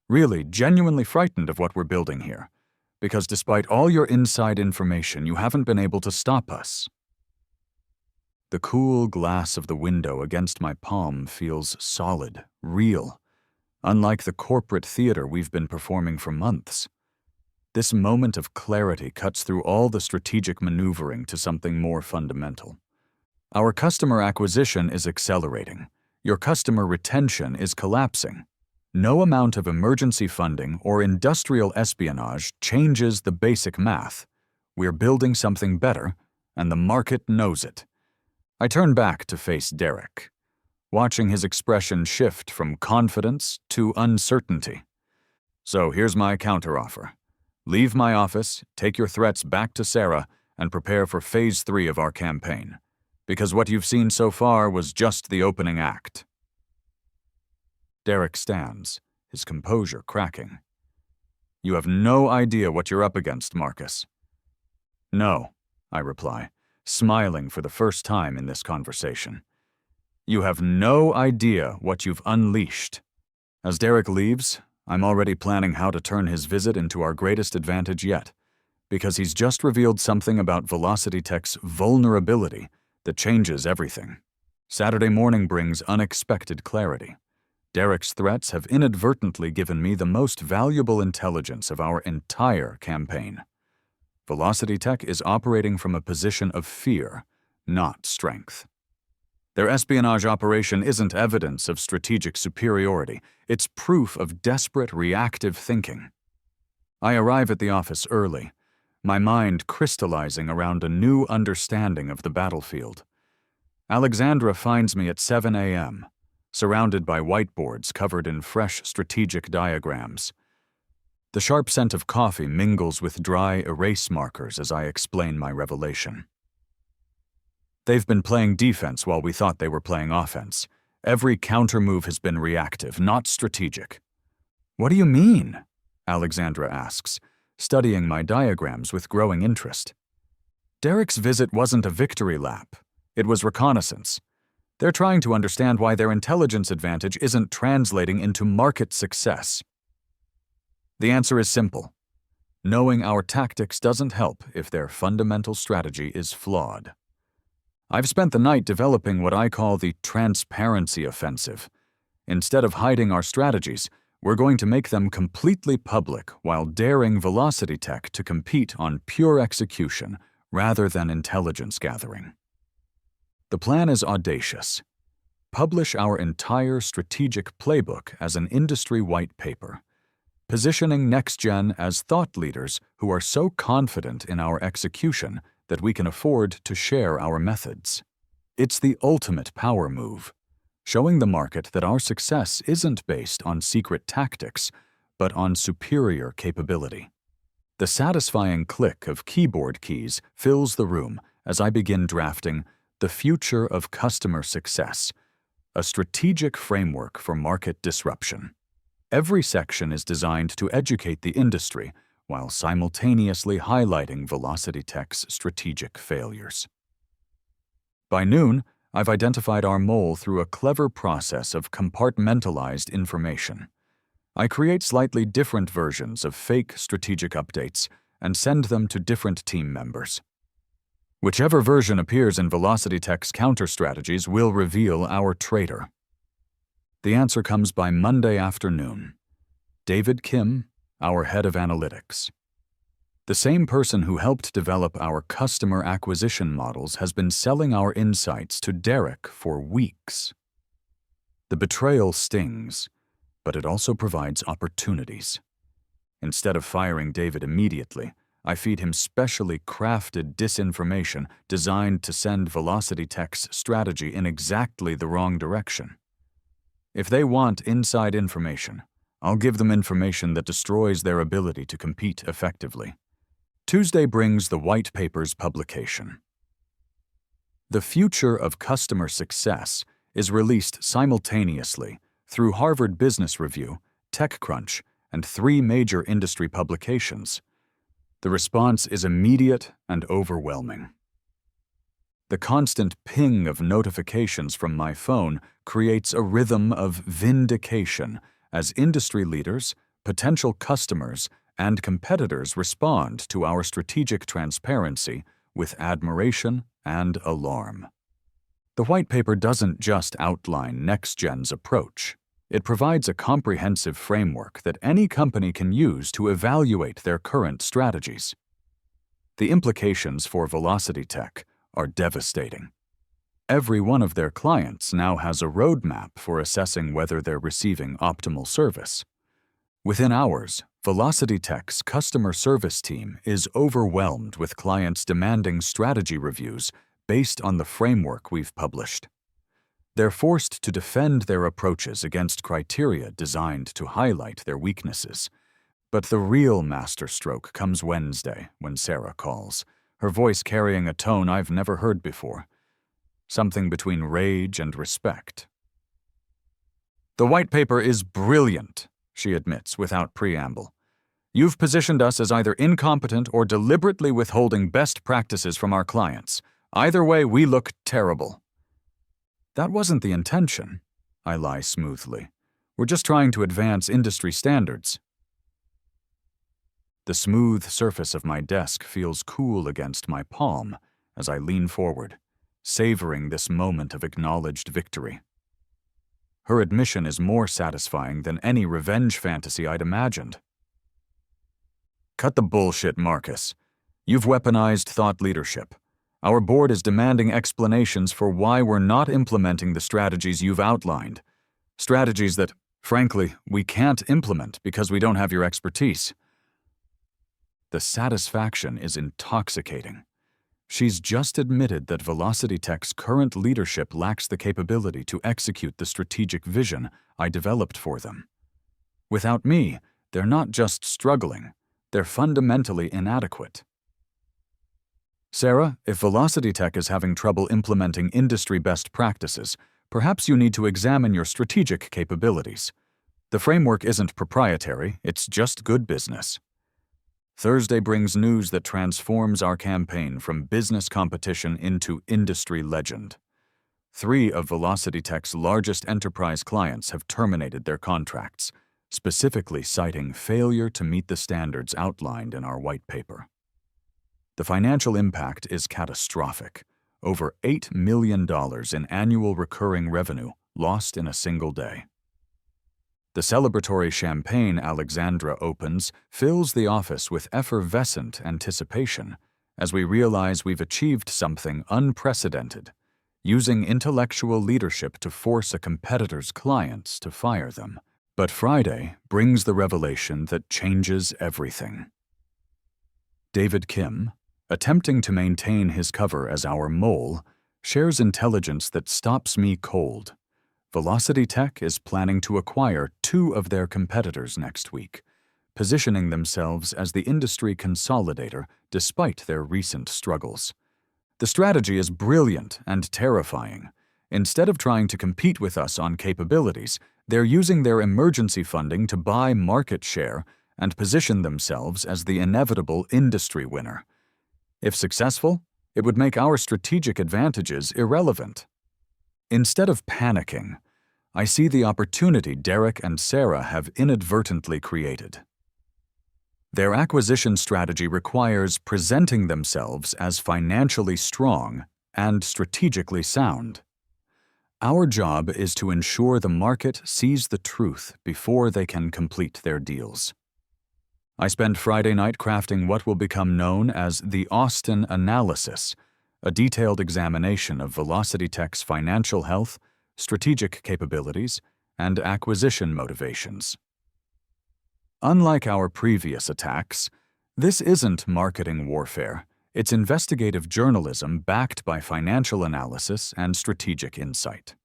really, genuinely frightened of what we're building here, because despite all your inside information, you haven't been able to stop us. The cool glass of the window against my palm feels solid, real, unlike the corporate theater we've been performing for months. This moment of clarity cuts through all the strategic maneuvering to something more fundamental. Our customer acquisition is accelerating. Your customer retention is collapsing. No amount of emergency funding or industrial espionage changes the basic math. We're building something better, and the market knows it. I turn back to face Derek, watching his expression shift from confidence to uncertainty. So here's my counteroffer. Leave my office, take your threats back to Sarah, and prepare for Phase 3 of our campaign. Because what you've seen so far was just the opening act. Derek stands, his composure cracking. You have no idea what you're up against, Marcus. No, I reply, smiling for the first time in this conversation. You have no idea what you've unleashed. As Derek leaves, I'm already planning how to turn his visit into our greatest advantage yet, because he's just revealed something about Velocity Tech's vulnerability that changes everything. Saturday morning brings unexpected clarity. Derek's threats have inadvertently given me the most valuable intelligence of our entire campaign. Velocity Tech is operating from a position of fear, not strength. Their espionage operation isn't evidence of strategic superiority, it's proof of desperate reactive thinking. I arrive at the office early, my mind crystallizing around a new understanding of the battlefield. Alexandra finds me at 7 a.m., surrounded by whiteboards covered in fresh strategic diagrams. The sharp scent of coffee mingles with dry erase markers as I explain my revelation. They've been playing defense while we thought they were playing offense. Every counter-move has been reactive, not strategic. What do you mean? Alexandra asks, studying my diagrams with growing interest. Derek's visit wasn't a victory lap. It was reconnaissance. They're trying to understand why their intelligence advantage isn't translating into market success. The answer is simple. Knowing our tactics doesn't help if their fundamental strategy is flawed. I've spent the night developing what I call the transparency offensive. Instead of hiding our strategies, we're going to make them completely public while daring Velocity Tech to compete on pure execution rather than intelligence gathering. The plan is audacious. Publish our entire strategic playbook as an industry white paper, positioning NextGen as thought leaders who are so confident in our execution that we can afford to share our methods. It's the ultimate power move, showing the market that our success isn't based on secret tactics, but on superior capability. The satisfying click of keyboard keys fills the room as I begin drafting The Future of Customer Success, a strategic framework for market disruption. Every section is designed to educate the industry while simultaneously highlighting Velocity Tech's strategic failures. By noon, I've identified our mole through a clever process of compartmentalized information. I create slightly different versions of fake strategic updates and send them to different team members. Whichever version appears in Velocity Tech's counter-strategies will reveal our traitor. The answer comes by Monday afternoon. David Kim, our head of analytics. The same person who helped develop our customer acquisition models has been selling our insights to Derek for weeks. The betrayal stings, but it also provides opportunities. Instead of firing David immediately, I feed him specially crafted disinformation designed to send Velocity Tech's strategy in exactly the wrong direction. If they want inside information, I'll give them information that destroys their ability to compete effectively. Tuesday brings the white paper's publication. The Future of Customer Success is released simultaneously through Harvard Business Review, TechCrunch, and 3 major industry publications. The response is immediate and overwhelming. The constant ping of notifications from my phone creates a rhythm of vindication as industry leaders, potential customers, and competitors respond to our strategic transparency with admiration and alarm. The white paper doesn't just outline NextGen's approach. It provides a comprehensive framework that any company can use to evaluate their current strategies. The implications for Velocity Tech are devastating. Every one of their clients now has a roadmap for assessing whether they're receiving optimal service. Within hours, Velocity Tech's customer service team is overwhelmed with clients demanding strategy reviews based on the framework we've published. They're forced to defend their approaches against criteria designed to highlight their weaknesses. But the real masterstroke comes Wednesday when Sarah calls, her voice carrying a tone I've never heard before. Something between rage and respect. "The white paper is brilliant," she admits without preamble. "You've positioned us as either incompetent or deliberately withholding best practices from our clients. Either way, we look terrible." "That wasn't the intention," I lie smoothly. "We're just trying to advance industry standards." The smooth surface of my desk feels cool against my palm as I lean forward, savoring this moment of acknowledged victory. Her admission is more satisfying than any revenge fantasy I'd imagined. "Cut the bullshit, Marcus. You've weaponized thought leadership. Our board is demanding explanations for why we're not implementing the strategies you've outlined. Strategies that, frankly, we can't implement because we don't have your expertise." The satisfaction is intoxicating. She's just admitted that Velocity Tech's current leadership lacks the capability to execute the strategic vision I developed for them. Without me, they're not just struggling, they're fundamentally inadequate. "Sarah, if Velocity Tech is having trouble implementing industry best practices, perhaps you need to examine your strategic capabilities. The framework isn't proprietary, it's just good business." Thursday brings news that transforms our campaign from business competition into industry legend. 3 of Velocity Tech's largest enterprise clients have terminated their contracts, specifically citing failure to meet the standards outlined in our white paper. The financial impact is catastrophic. Over $8 million in annual recurring revenue lost in a single day. The celebratory champagne Alexandra opens fills the office with effervescent anticipation as we realize we've achieved something unprecedented, using intellectual leadership to force a competitor's clients to fire them. But Friday brings the revelation that changes everything. David Kim, attempting to maintain his cover as our mole, shares intelligence that stops me cold. Velocity Tech is planning to acquire 2 of their competitors next week, positioning themselves as the industry consolidator despite their recent struggles. The strategy is brilliant and terrifying. Instead of trying to compete with us on capabilities, they're using their emergency funding to buy market share and position themselves as the inevitable industry winner. If successful, it would make our strategic advantages irrelevant. Instead of panicking, I see the opportunity Derek and Sarah have inadvertently created. Their acquisition strategy requires presenting themselves as financially strong and strategically sound. Our job is to ensure the market sees the truth before they can complete their deals. I spend Friday night crafting what will become known as the Austin Analysis, a detailed examination of Velocity Tech's financial health, strategic capabilities, and acquisition motivations. Unlike our previous attacks, this isn't marketing warfare. It's investigative journalism backed by financial analysis and strategic insight.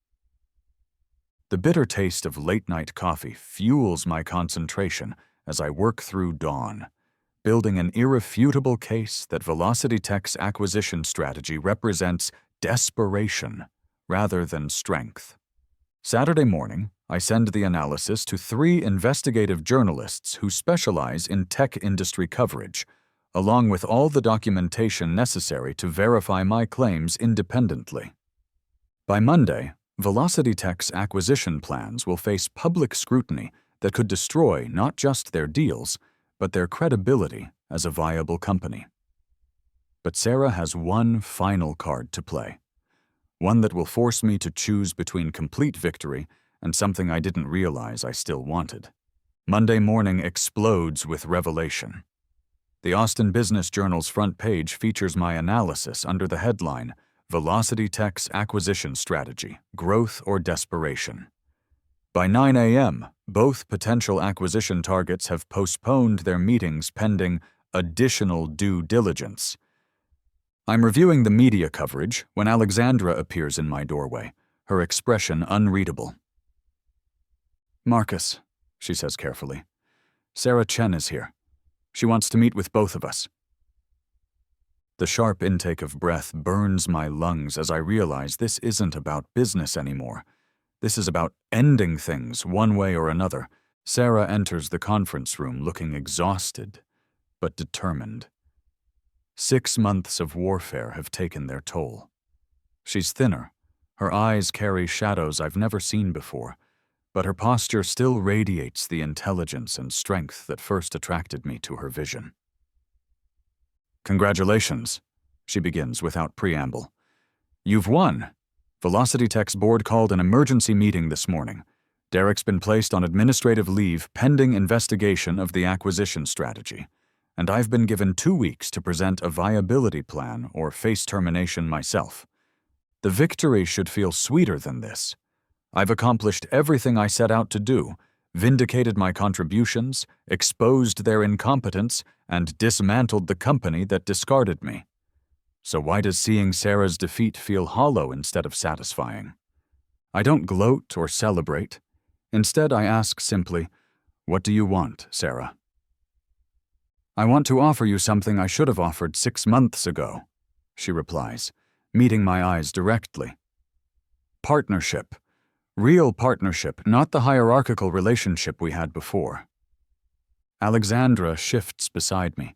The bitter taste of late-night coffee fuels my concentration as I work through dawn, building an irrefutable case that Velocity Tech's acquisition strategy represents desperation rather than strength. Saturday morning, I send the analysis to 3 investigative journalists who specialize in tech industry coverage, along with all the documentation necessary to verify my claims independently. By Monday, Velocity Tech's acquisition plans will face public scrutiny that could destroy not just their deals, but their credibility as a viable company. But Sarah has one final card to play, one that will force me to choose between complete victory and something I didn't realize I still wanted. Monday morning explodes with revelation. The Austin Business Journal's front page features my analysis under the headline, Velocity Tech's Acquisition Strategy, Growth or Desperation. By 9 a.m., both potential acquisition targets have postponed their meetings pending additional due diligence. I'm reviewing the media coverage when Alexandra appears in my doorway, her expression unreadable. "Marcus," she says carefully, "Sarah Chen is here. She wants to meet with both of us." The sharp intake of breath burns my lungs as I realize this isn't about business anymore. This is about ending things one way or another. Sarah enters the conference room looking exhausted, but determined. 6 months of warfare have taken their toll. She's thinner. Her eyes carry shadows I've never seen before, but her posture still radiates the intelligence and strength that first attracted me to her vision. "Congratulations," she begins without preamble. "You've won. Velocity Tech's board called an emergency meeting this morning. Derek's been placed on administrative leave pending investigation of the acquisition strategy, and I've been given 2 weeks to present a viability plan or face termination myself. The victory should feel sweeter than this. I've accomplished everything I set out to do, vindicated my contributions, exposed their incompetence, and dismantled the company that discarded me. So why does seeing Sarah's defeat feel hollow instead of satisfying? I don't gloat or celebrate. Instead, I ask simply, what do you want, Sarah? "I want to offer you something I should have offered 6 months ago," she replies, meeting my eyes directly. "Partnership. Real partnership, not the hierarchical relationship we had before." Alexandra shifts beside me,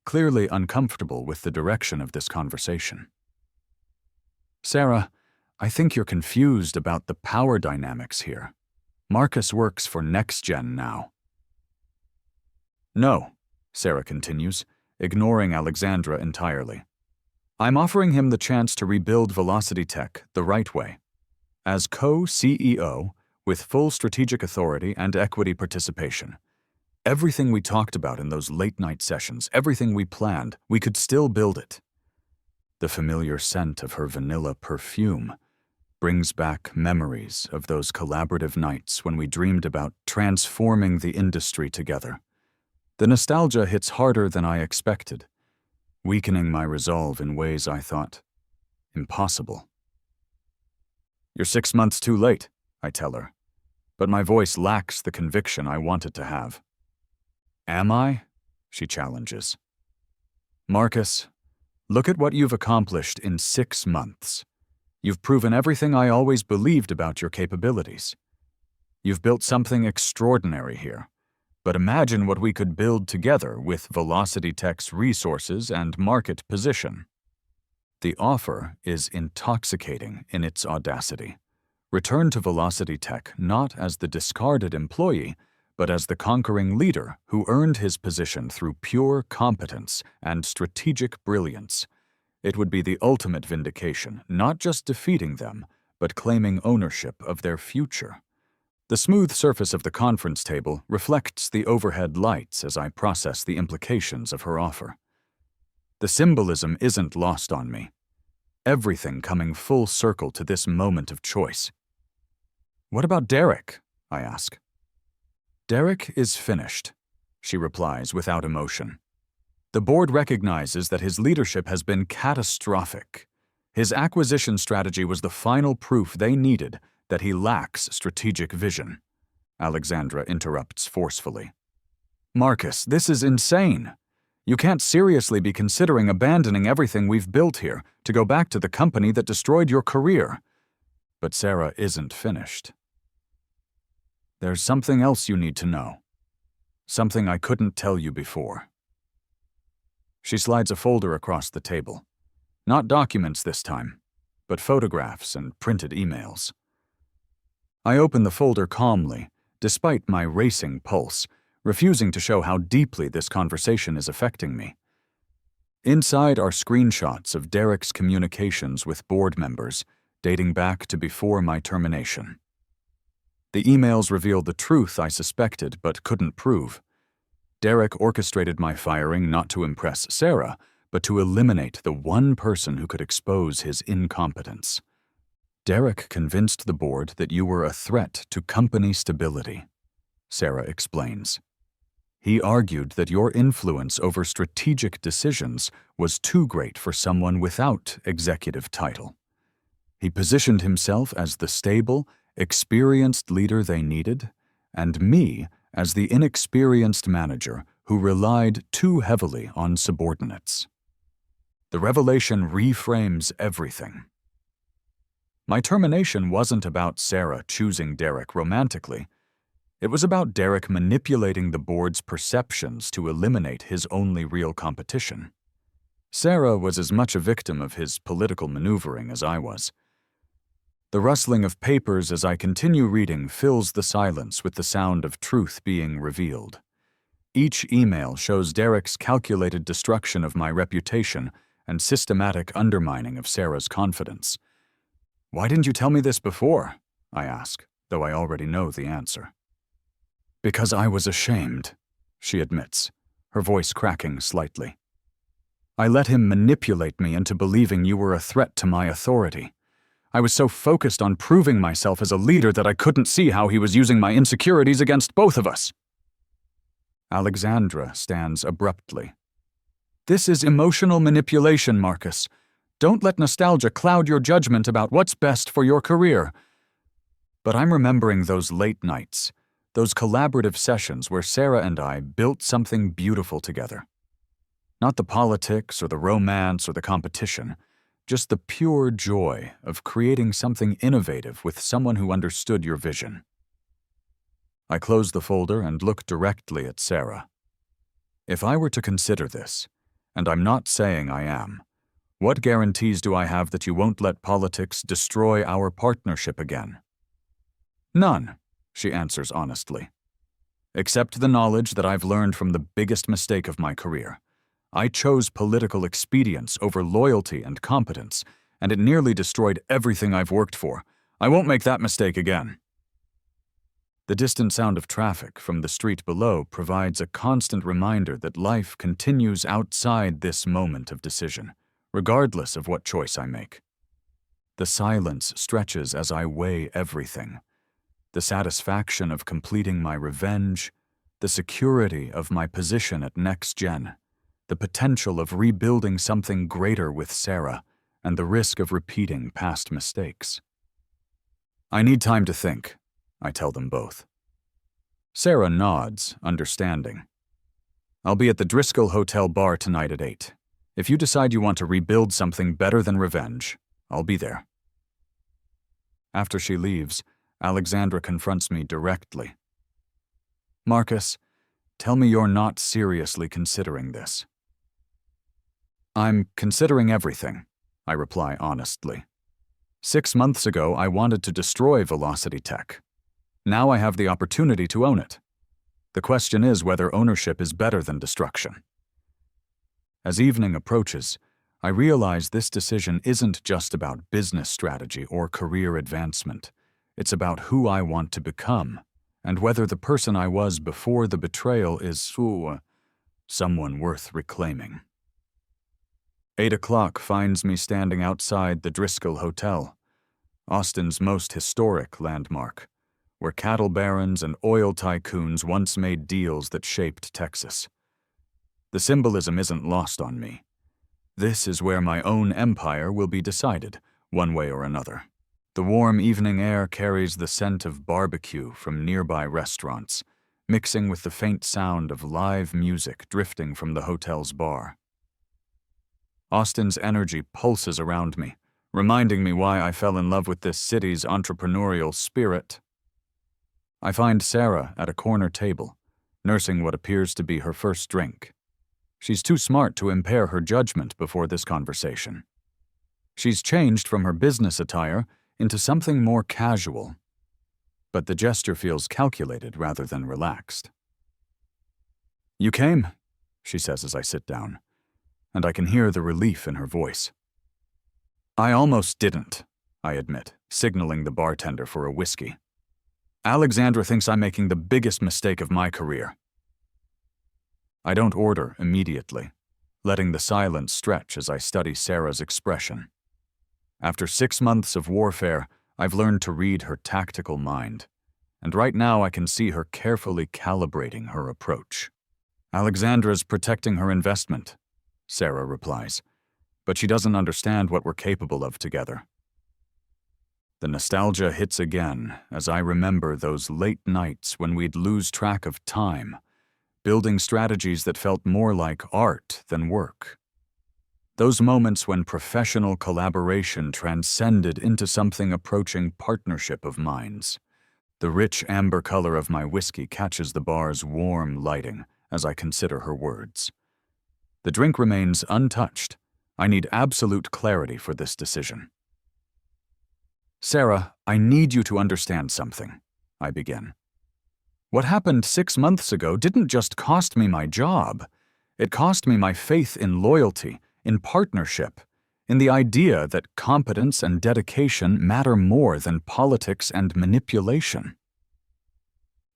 clearly uncomfortable with the direction of this conversation. "Sarah, I think you're confused about the power dynamics here. Marcus works for NextGen now." "No," Sarah continues, ignoring Alexandra entirely. "I'm offering him the chance to rebuild Velocity Tech the right way. As co-CEO, with full strategic authority and equity participation. Everything we talked about in those late-night sessions, everything we planned, we could still build it." The familiar scent of her vanilla perfume brings back memories of those collaborative nights when we dreamed about transforming the industry together. The nostalgia hits harder than I expected, weakening my resolve in ways I thought impossible. "You're 6 months too late," I tell her, but my voice lacks the conviction I want it to have. "Am I?" she challenges. "Marcus, look at what you've accomplished in 6 months. You've proven everything I always believed about your capabilities. You've built something extraordinary here. But imagine what we could build together with Velocity Tech's resources and market position." The offer is intoxicating in its audacity. Return to Velocity Tech not as the discarded employee, but as the conquering leader who earned his position through pure competence and strategic brilliance. It would be the ultimate vindication, not just defeating them, but claiming ownership of their future. The smooth surface of the conference table reflects the overhead lights as I process the implications of her offer. The symbolism isn't lost on me. Everything coming full circle to this moment of choice. "What about Derek?" I ask. "Derek is finished," she replies without emotion. "The board recognizes that his leadership has been catastrophic. His acquisition strategy was the final proof they needed that he lacks strategic vision." Alexandra interrupts forcefully. "Marcus, this is insane. You can't seriously be considering abandoning everything we've built here to go back to the company that destroyed your career." But Sarah isn't finished. "There's something else you need to know. Something I couldn't tell you before." She slides a folder across the table. Not documents this time, but photographs and printed emails. I open the folder calmly, despite my racing pulse, refusing to show how deeply this conversation is affecting me. Inside are screenshots of Derek's communications with board members, dating back to before my termination. The emails revealed the truth I suspected but couldn't prove. Derek orchestrated my firing not to impress Sarah, but to eliminate the one person who could expose his incompetence. "Derek convinced the board that you were a threat to company stability," Sarah explains. "He argued that your influence over strategic decisions was too great for someone without executive title. He positioned himself as the stable, experienced leader they needed, and me as the inexperienced manager who relied too heavily on subordinates. The revelation reframes everything. My termination wasn't about Sarah choosing Derek romantically. It was about Derek manipulating the board's perceptions to eliminate his only real competition. Sarah was as much a victim of his political maneuvering as I was. The rustling of papers as I continue reading fills the silence with the sound of truth being revealed. Each email shows Derek's calculated destruction of my reputation and systematic undermining of Sarah's confidence. "Why didn't you tell me this before?" I ask, though I already know the answer. "Because I was ashamed," she admits, her voice cracking slightly. "I let him manipulate me into believing you were a threat to my authority. I was so focused on proving myself as a leader that I couldn't see how he was using my insecurities against both of us." Alexandra stands abruptly. "This is emotional manipulation, Marcus. Don't let nostalgia cloud your judgment about what's best for your career." But I'm remembering those late nights, those collaborative sessions where Sarah and I built something beautiful together. Not the politics or the romance or the competition, just the pure joy of creating something innovative with someone who understood your vision. I close the folder and look directly at Sarah. If I were to consider this, and I'm not saying I am, what guarantees do I have that you won't let politics destroy our partnership again? "None," she answers honestly. "Except the knowledge that I've learned from the biggest mistake of my career. I chose political expedience over loyalty and competence, and it nearly destroyed everything I've worked for. I won't make that mistake again." The distant sound of traffic from the street below provides a constant reminder that life continues outside this moment of decision, regardless of what choice I make. The silence stretches as I weigh everything. The satisfaction of completing my revenge, the security of my position at NextGen, the potential of rebuilding something greater with Sarah, and the risk of repeating past mistakes. "I need time to think," I tell them both. Sarah nods, understanding. "I'll be at the Driscoll Hotel bar tonight at 8. If you decide you want to rebuild something better than revenge, I'll be there." After she leaves, Alexandra confronts me directly. "Marcus, tell me you're not seriously considering this." "I'm considering everything," I reply honestly. 6 months ago, I wanted to destroy Velocity Tech. Now I have the opportunity to own it. The question is whether ownership is better than destruction. As evening approaches, I realize this decision isn't just about business strategy or career advancement. It's about who I want to become, and whether the person I was before the betrayal is someone worth reclaiming. 8 o'clock finds me standing outside the Driscoll Hotel, Austin's most historic landmark, where cattle barons and oil tycoons once made deals that shaped Texas. The symbolism isn't lost on me. This is where my own empire will be decided, one way or another. The warm evening air carries the scent of barbecue from nearby restaurants, mixing with the faint sound of live music drifting from the hotel's bar. Austin's energy pulses around me, reminding me why I fell in love with this city's entrepreneurial spirit. I find Sarah at a corner table, nursing what appears to be her first drink. She's too smart to impair her judgment before this conversation. She's changed from her business attire into something more casual, but the gesture feels calculated rather than relaxed. "You came," she says as I sit down, and I can hear the relief in her voice. "I almost didn't," I admit, signaling the bartender for a whiskey. "Alexandra thinks I'm making the biggest mistake of my career." I don't order immediately, letting the silence stretch as I study Sarah's expression. After 6 months of warfare, I've learned to read her tactical mind, and right now I can see her carefully calibrating her approach. "Alexandra's protecting her investment," Sarah replies, "but she doesn't understand what we're capable of together." The nostalgia hits again as I remember those late nights when we'd lose track of time, building strategies that felt more like art than work. Those moments when professional collaboration transcended into something approaching partnership of minds. The rich amber color of my whiskey catches the bar's warm lighting as I consider her words. The drink remains untouched. I need absolute clarity for this decision. "Sarah, I need you to understand something," I begin. "What happened 6 months ago didn't just cost me my job. It cost me my faith in loyalty, in partnership, in the idea that competence and dedication matter more than politics and manipulation."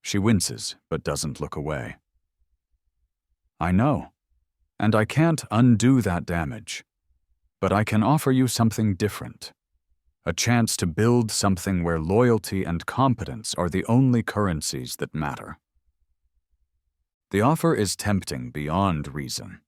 She winces, but doesn't look away. "I know, and I can't undo that damage, but I can offer you something different. A chance to build something where loyalty and competence are the only currencies that matter." The offer is tempting beyond reason.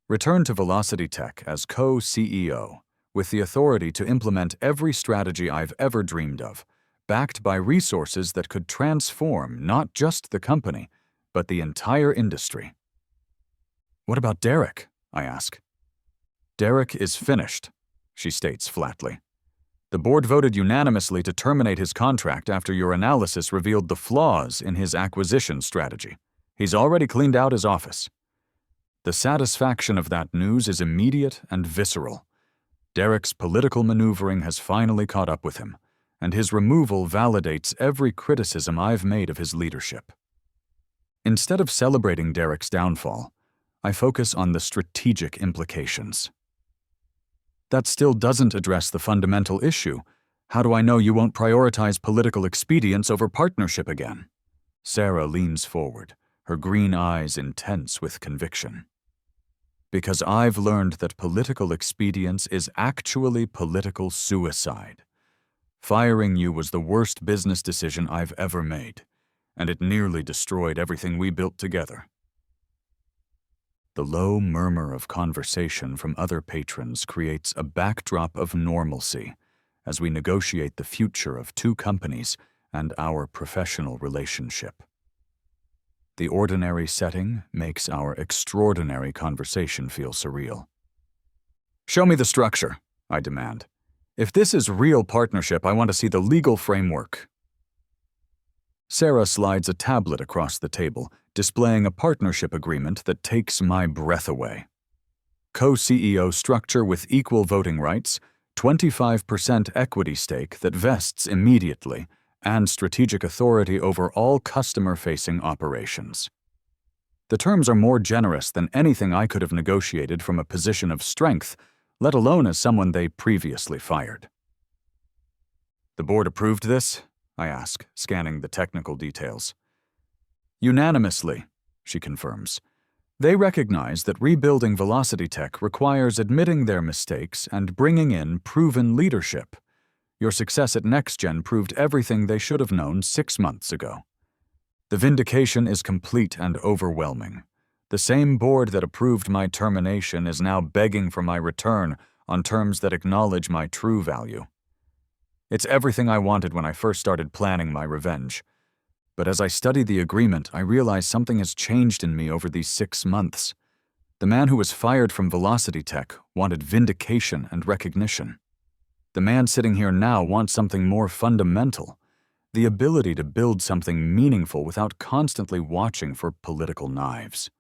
Return to Velocity Tech as co-CEO, with the authority to implement every strategy I've ever dreamed of, backed by resources that could transform not just the company, but the entire industry. "What about Derek?" I ask. "Derek is finished," she states flatly. "The board voted unanimously to terminate his contract after your analysis revealed the flaws in his acquisition strategy. He's already cleaned out his office." The satisfaction of that news is immediate and visceral. Derek's political maneuvering has finally caught up with him, and his removal validates every criticism I've made of his leadership. Instead of celebrating Derek's downfall, I focus on the strategic implications. "That still doesn't address the fundamental issue. How do I know you won't prioritize political expedience over partnership again?" Sarah leans forward, her green eyes intense with conviction. "Because I've learned that political expedience is actually political suicide. Firing you was the worst business decision I've ever made, and it nearly destroyed everything we built together." The low murmur of conversation from other patrons creates a backdrop of normalcy as we negotiate the future of 2 companies and our professional relationship. The ordinary setting makes our extraordinary conversation feel surreal. "Show me the structure," I demand. "If this is real partnership, I want to see the legal framework." Sarah slides a tablet across the table, displaying a partnership agreement that takes my breath away. Co-CEO structure with equal voting rights, 25% equity stake that vests immediately, and strategic authority over all customer-facing operations. The terms are more generous than anything I could have negotiated from a position of strength, let alone as someone they previously fired. The board approved this? I ask, scanning the technical details. Unanimously, she confirms. They recognize that rebuilding Velocity Tech requires admitting their mistakes and bringing in proven leadership. Your success at NextGen proved everything they should have known 6 months ago. The vindication is complete and overwhelming. The same board that approved my termination is now begging for my return on terms that acknowledge my true value. It's everything I wanted when I first started planning my revenge. But as I study the agreement, I realize something has changed in me over these 6 months. The man who was fired from Velocity Tech wanted vindication and recognition. The man sitting here now wants something more fundamental, the ability to build something meaningful without constantly watching for political knives.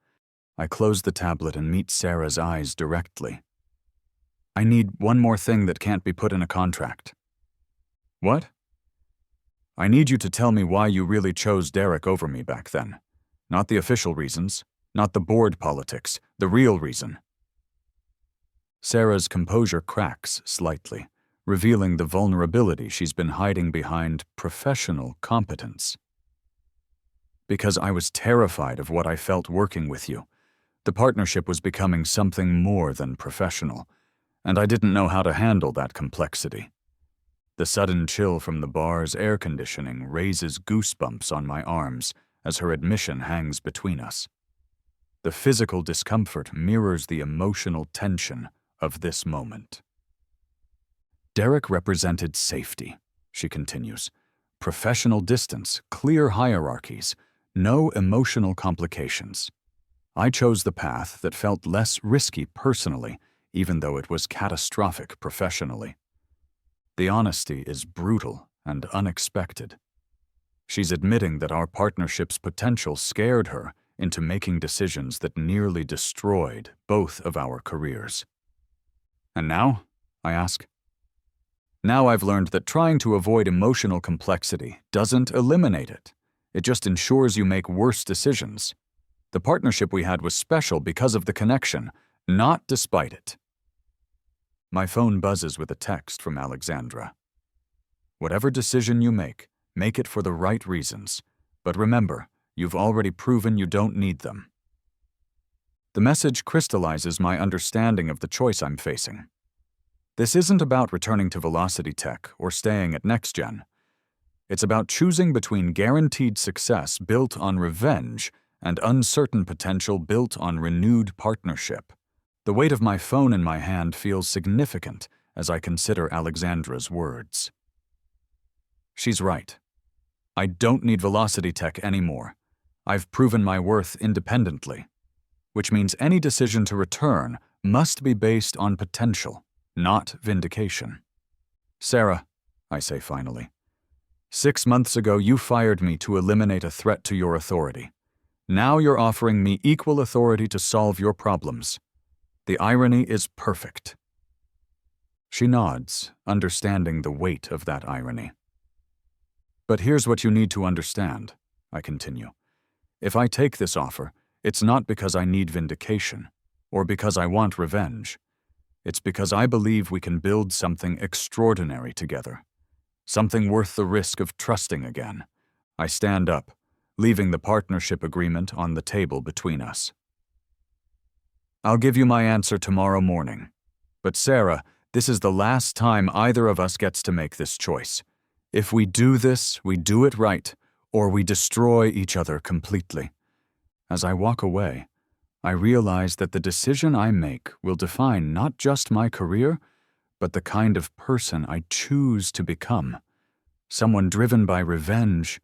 I close the tablet and meet Sarah's eyes directly. I need one more thing that can't be put in a contract. What? I need you to tell me why you really chose Derek over me back then. Not the official reasons, not the board politics, the real reason. Sarah's composure cracks slightly, revealing the vulnerability she's been hiding behind professional competence. Because I was terrified of what I felt working with you. The partnership was becoming something more than professional, and I didn't know how to handle that complexity. The sudden chill from the bar's air conditioning raises goosebumps on my arms as her admission hangs between us. The physical discomfort mirrors the emotional tension of this moment. Derek represented safety, she continues. Professional distance, clear hierarchies, no emotional complications. I chose the path that felt less risky personally, even though it was catastrophic professionally. The honesty is brutal and unexpected. She's admitting that our partnership's potential scared her into making decisions that nearly destroyed both of our careers. And now? I ask. Now I've learned that trying to avoid emotional complexity doesn't eliminate it. It just ensures you make worse decisions. The partnership we had was special because of the connection, not despite it. My phone buzzes with a text from Alexandra. Whatever decision you make it for the right reasons. But remember, you've already proven you don't need them. The message crystallizes my understanding of the choice I'm facing. This isn't about returning to Velocity Tech or staying at NextGen. It's about choosing between guaranteed success built on revenge and uncertain potential built on renewed partnership. The weight of my phone in my hand feels significant as I consider Alexandra's words. She's right. I don't need Velocity Tech anymore. I've proven my worth independently, which means any decision to return must be based on potential, not vindication. Sarah, I say finally, 6 months ago you fired me to eliminate a threat to your authority. Now you're offering me equal authority to solve your problems. The irony is perfect. She nods, understanding the weight of that irony. But here's what you need to understand, I continue. If I take this offer, it's not because I need vindication, or because I want revenge. It's because I believe we can build something extraordinary together. Something worth the risk of trusting again. I stand up, leaving the partnership agreement on the table between us. I'll give you my answer tomorrow morning. But Sarah, this is the last time either of us gets to make this choice. If we do this, we do it right, or we destroy each other completely. As I walk away, I realize that the decision I make will define not just my career, but the kind of person I choose to become. Someone driven by revenge,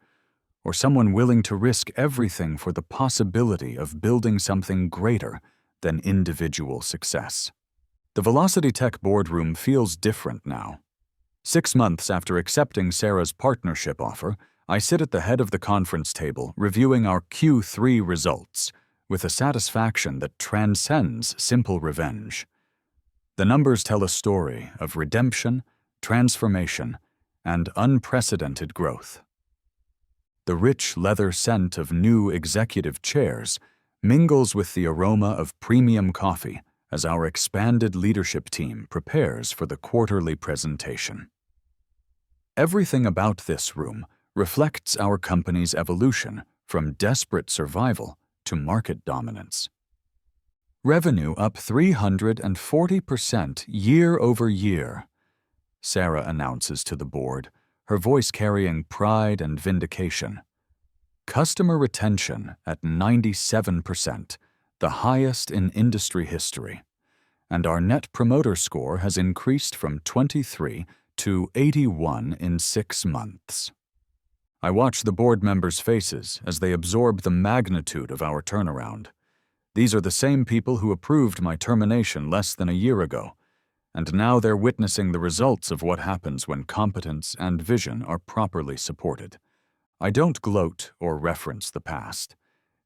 or someone willing to risk everything for the possibility of building something greater than individual success. The Velocity Tech boardroom feels different now. 6 months after accepting Sarah's partnership offer, I sit at the head of the conference table reviewing our Q3 results with a satisfaction that transcends simple revenge. The numbers tell a story of redemption, transformation, and unprecedented growth. The rich leather scent of new executive chairs mingles with the aroma of premium coffee as our expanded leadership team prepares for the quarterly presentation. Everything about this room reflects our company's evolution from desperate survival to market dominance. Revenue up 340% year over year, Sarah announces to the board, her voice carrying pride and vindication. Customer retention at 97%, the highest in industry history, and our Net Promoter Score has increased from 23 to 81 in 6 months. I watch the board members' faces as they absorb the magnitude of our turnaround. These are the same people who approved my termination less than a year ago, and now they're witnessing the results of what happens when competence and vision are properly supported. I don't gloat or reference the past.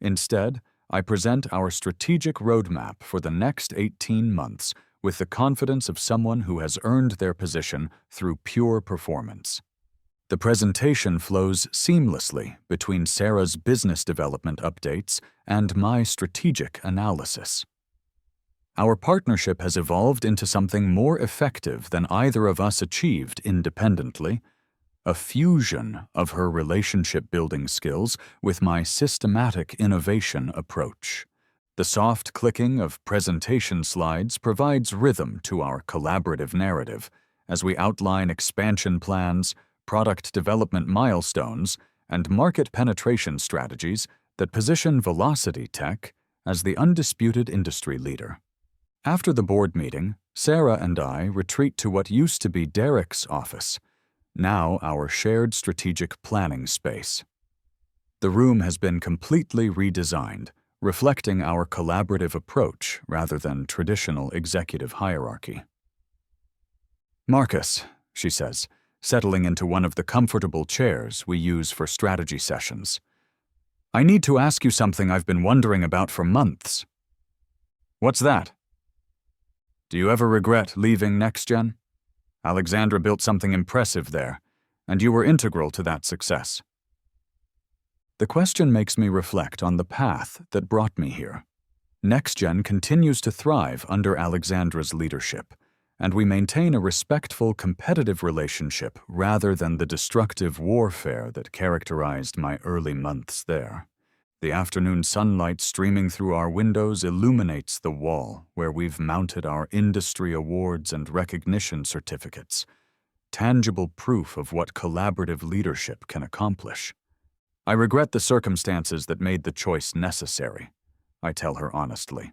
Instead, I present our strategic roadmap for the next 18 months with the confidence of someone who has earned their position through pure performance. The presentation flows seamlessly between Sarah's business development updates and my strategic analysis. Our partnership has evolved into something more effective than either of us achieved independently, a fusion of her relationship-building skills with my systematic innovation approach. The soft clicking of presentation slides provides rhythm to our collaborative narrative as we outline expansion plans, product development milestones, and market penetration strategies that position Velocity Tech as the undisputed industry leader. After the board meeting, Sarah and I retreat to what used to be Derek's office, now our shared strategic planning space. The room has been completely redesigned, reflecting our collaborative approach rather than traditional executive hierarchy. "Marcus," she says, settling into one of the comfortable chairs we use for strategy sessions, "I need to ask you something I've been wondering about for months." "What's that?" "Do you ever regret leaving NextGen? Alexandra built something impressive there, and you were integral to that success." The question makes me reflect on the path that brought me here. NextGen continues to thrive under Alexandra's leadership, and we maintain a respectful, competitive relationship rather than the destructive warfare that characterized my early months there. The afternoon sunlight streaming through our windows illuminates the wall where we've mounted our industry awards and recognition certificates, tangible proof of what collaborative leadership can accomplish. I regret the circumstances that made the choice necessary, I tell her honestly.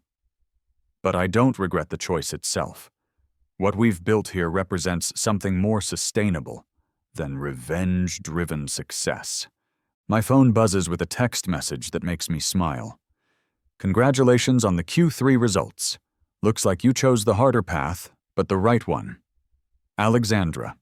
But I don't regret the choice itself. What we've built here represents something more sustainable than revenge-driven success. My phone buzzes with a text message that makes me smile. "Congratulations on the Q3 results. Looks like you chose the harder path, but the right one. Alexandra."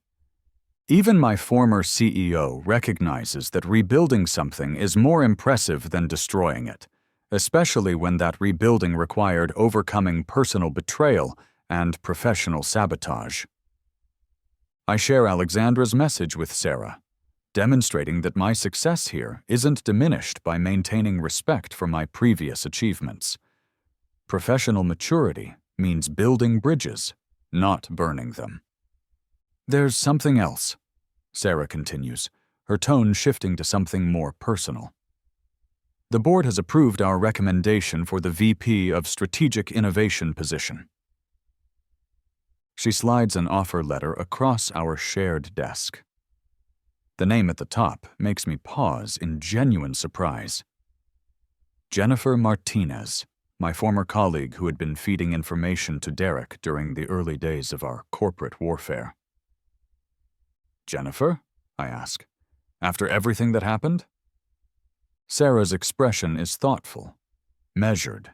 Even my former CEO recognizes that rebuilding something is more impressive than destroying it, especially when that rebuilding required overcoming personal betrayal and professional sabotage. I share Alexandra's message with Sarah, demonstrating that my success here isn't diminished by maintaining respect for my previous achievements. Professional maturity means building bridges, not burning them. "There's something else," Sarah continues, her tone shifting to something more personal. "The board has approved our recommendation for the VP of Strategic Innovation position." She slides an offer letter across our shared desk. The name at the top makes me pause in genuine surprise. Jennifer Martinez, my former colleague who had been feeding information to Derek during the early days of our corporate warfare. "Jennifer?" I ask. "After everything that happened?" Sarah's expression is thoughtful, measured.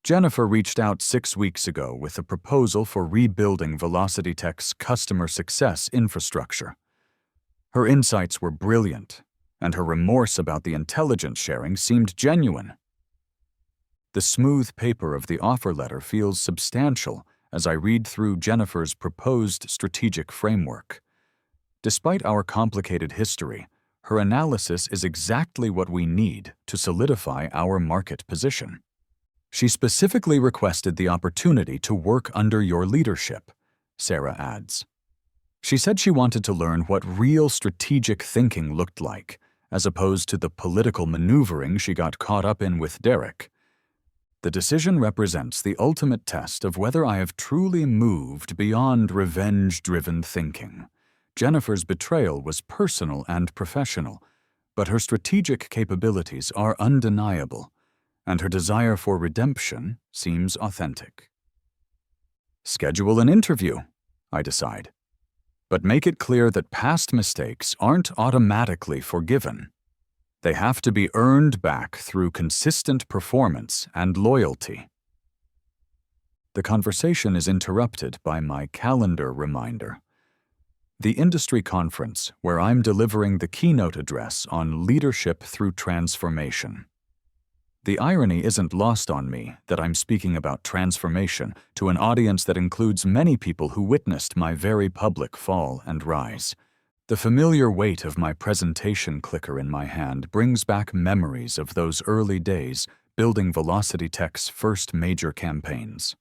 Jennifer reached out 6 weeks ago with a proposal for rebuilding Velocity Tech's customer success infrastructure. Her insights were brilliant, and her remorse about the intelligence sharing seemed genuine. The smooth paper of the offer letter feels substantial as I read through Jennifer's proposed strategic framework. Despite our complicated history, her analysis is exactly what we need to solidify our market position. She specifically requested the opportunity to work under your leadership, Sarah adds. She said she wanted to learn what real strategic thinking looked like, as opposed to the political maneuvering she got caught up in with Derek. The decision represents the ultimate test of whether I have truly moved beyond revenge-driven thinking. Jennifer's betrayal was personal and professional, but her strategic capabilities are undeniable, and her desire for redemption seems authentic. Schedule an interview, I decide. But make it clear that past mistakes aren't automatically forgiven. They have to be earned back through consistent performance and loyalty. The conversation is interrupted by my calendar reminder. The industry conference where I'm delivering the keynote address on leadership through transformation. The irony isn't lost on me that I'm speaking about transformation to an audience that includes many people who witnessed my very public fall and rise. The familiar weight of my presentation clicker in my hand brings back memories of those early days building Velocity Tech's first major campaigns.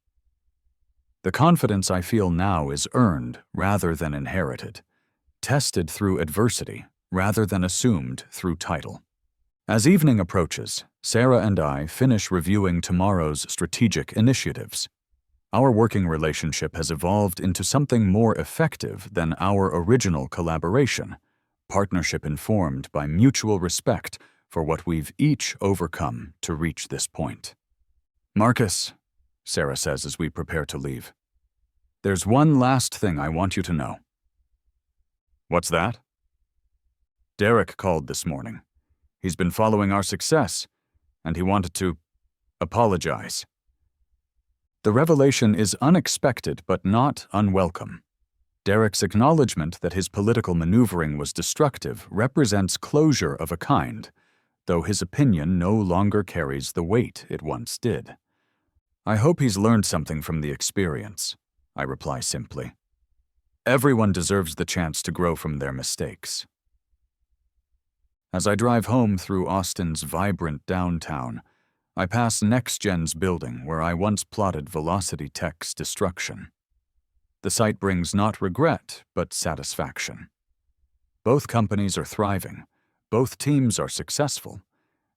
The confidence I feel now is earned rather than inherited, tested through adversity rather than assumed through title. As evening approaches, Sarah and I finish reviewing tomorrow's strategic initiatives. Our working relationship has evolved into something more effective than our original collaboration, partnership informed by mutual respect for what we've each overcome to reach this point. "Marcus," Sarah says as we prepare to leave, "there's one last thing I want you to know." "What's that?" "Derek called this morning. He's been following our success, and he wanted to apologize." The revelation is unexpected but not unwelcome. Derek's acknowledgement that his political maneuvering was destructive represents closure of a kind, though his opinion no longer carries the weight it once did. "I hope he's learned something from the experience," I reply simply. "Everyone deserves the chance to grow from their mistakes." As I drive home through Austin's vibrant downtown, I pass NextGen's building where I once plotted Velocity Tech's destruction. The sight brings not regret, but satisfaction. Both companies are thriving, both teams are successful,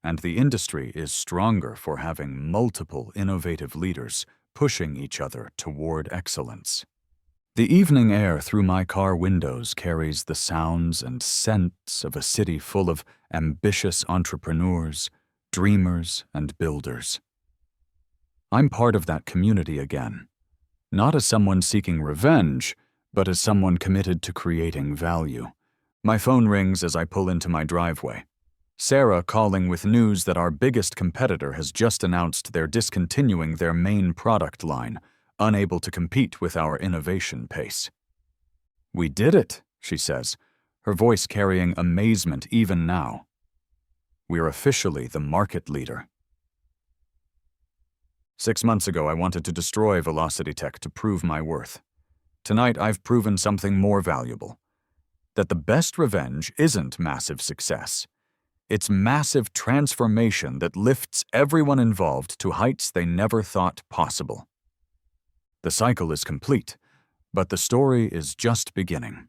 and the industry is stronger for having multiple innovative leaders pushing each other toward excellence. The evening air through my car windows carries the sounds and scents of a city full of ambitious entrepreneurs, dreamers, and builders. I'm part of that community again, not as someone seeking revenge, but as someone committed to creating value. My phone rings as I pull into my driveway. Sarah calling with news that our biggest competitor has just announced they're discontinuing their main product line, unable to compete with our innovation pace. "We did it," she says, her voice carrying amazement even now. "We're officially the market leader." 6 months ago, I wanted to destroy Velocity Tech to prove my worth. Tonight, I've proven something more valuable. That the best revenge isn't massive success. It's massive transformation that lifts everyone involved to heights they never thought possible. The cycle is complete, but the story is just beginning.